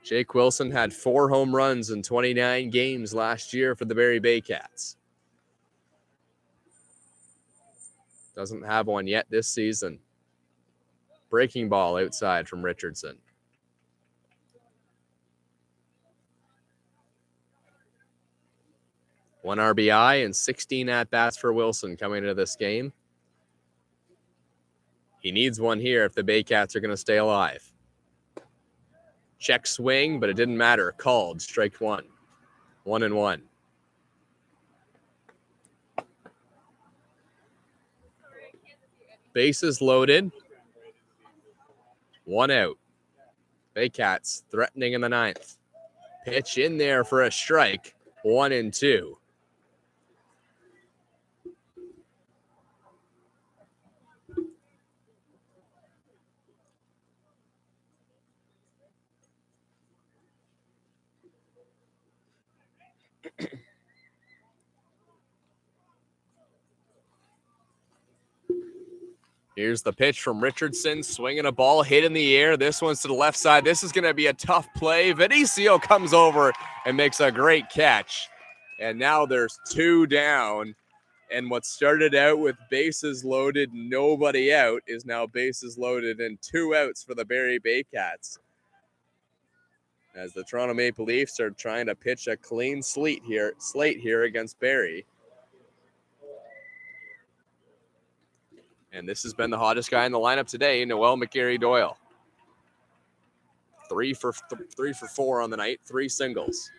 Jake Wilson had 4 home runs in 29 games last year for the Barrie Baycats. Doesn't have one yet this season. Breaking ball outside from Richardson. One RBI and 16 at-bats for Wilson coming into this game. He needs one here if the Baycats are going to stay alive. Check swing, but it didn't matter. Called. Strike 1. 1-1. Bases loaded. 1 out. Baycats threatening in the 9th. Pitch in there for a strike. 1-2. Here's the pitch from Richardson, swinging a ball, hit in the air. This one's to the left side. This is going to be a tough play. Venicio comes over and makes a great catch. And now there's 2 down. And what started out with bases loaded, nobody out, is now bases loaded and 2 outs for the Barrie Baycats. As the Toronto Maple Leafs are trying to pitch a clean slate here against Barrie. And this has been the hottest guy in the lineup today, Mcgary Doyle. 3 for 4 on the night, 3 singles.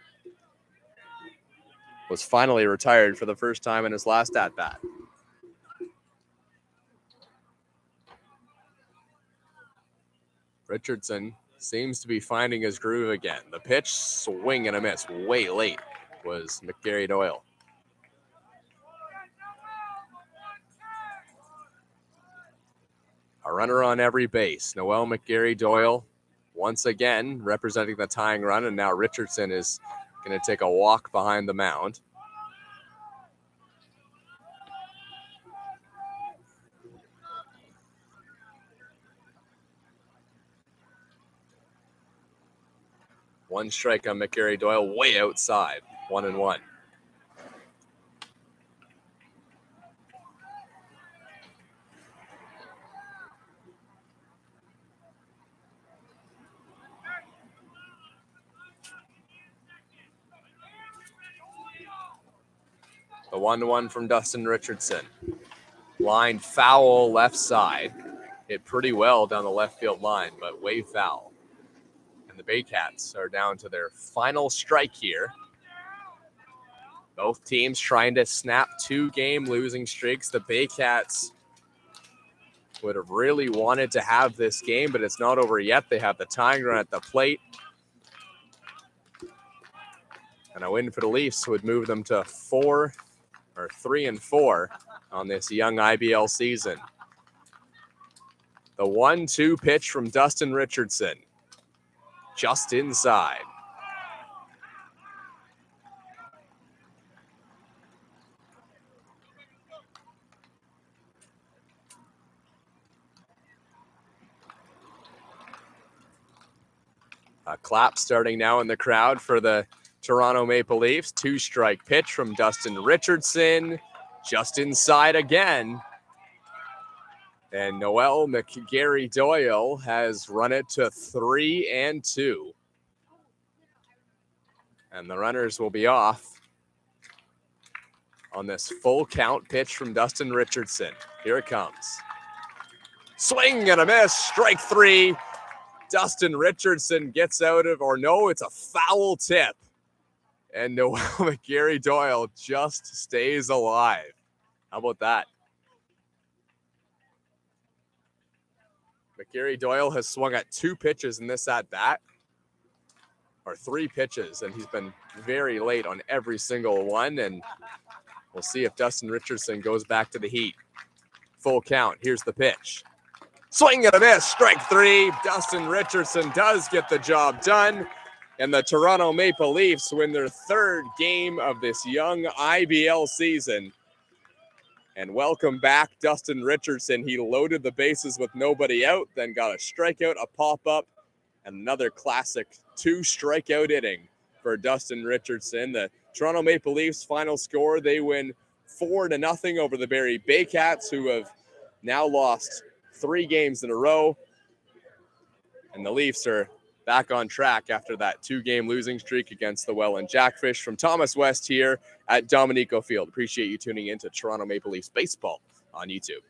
Was finally retired for the first time in his last at-bat. Richardson seems to be finding his groove again. The pitch, swing and a miss. Way late was Mcgary Doyle. A runner on every base. Mcgary Doyle once again representing the tying run, and now Richardson is going to take a walk behind the mound. One strike on Mcgary Doyle, way outside. 1-1. The 1-1 from Dustin Richardson. Line foul left side. Hit pretty well down the left field line, but way foul. And the Baycats are down to their final strike here. Both teams trying to snap 2-game losing streaks. The Baycats would have really wanted to have this game, but it's not over yet. They have the tying run at the plate. And a win for the Leafs would move them to 3-4 on this young IBL season. The 1-2 pitch from Dustin Richardson. Just inside. A clap starting now in the crowd for the Toronto Maple Leafs. 2-strike pitch from Dustin Richardson. Just inside again. And Mcgary Doyle has run it to 3-2. And the runners will be off on this full count pitch from Dustin Richardson. Here it comes. Swing and a miss. Strike three. Dustin Richardson gets out of, or no, it's a foul tip. And Noel Mcgary Doyle just stays alive. How about that? Mcgary Doyle has swung at 2 pitches in this at-bat, or 3 pitches, and he's been very late on every single one, and we'll see if Dustin Richardson goes back to the heat. Full count. Here's the pitch. Swing and a miss. Strike three. Dustin Richardson does get the job done, and the Toronto Maple Leafs win their 3rd game of this young IBL season. And welcome back, Dustin Richardson. He loaded the bases with nobody out, then got a strikeout, a pop-up, and another classic 2-strikeout inning for Dustin Richardson. The Toronto Maple Leafs final score, they win 4-0 over the Barrie Baycats, who have now lost 3 games in a row. And the Leafs are back on track after that 2-game losing streak against the Welland Jackfish. From Thomas West here at Dominico Field. Appreciate you tuning in to Toronto Maple Leafs baseball on YouTube.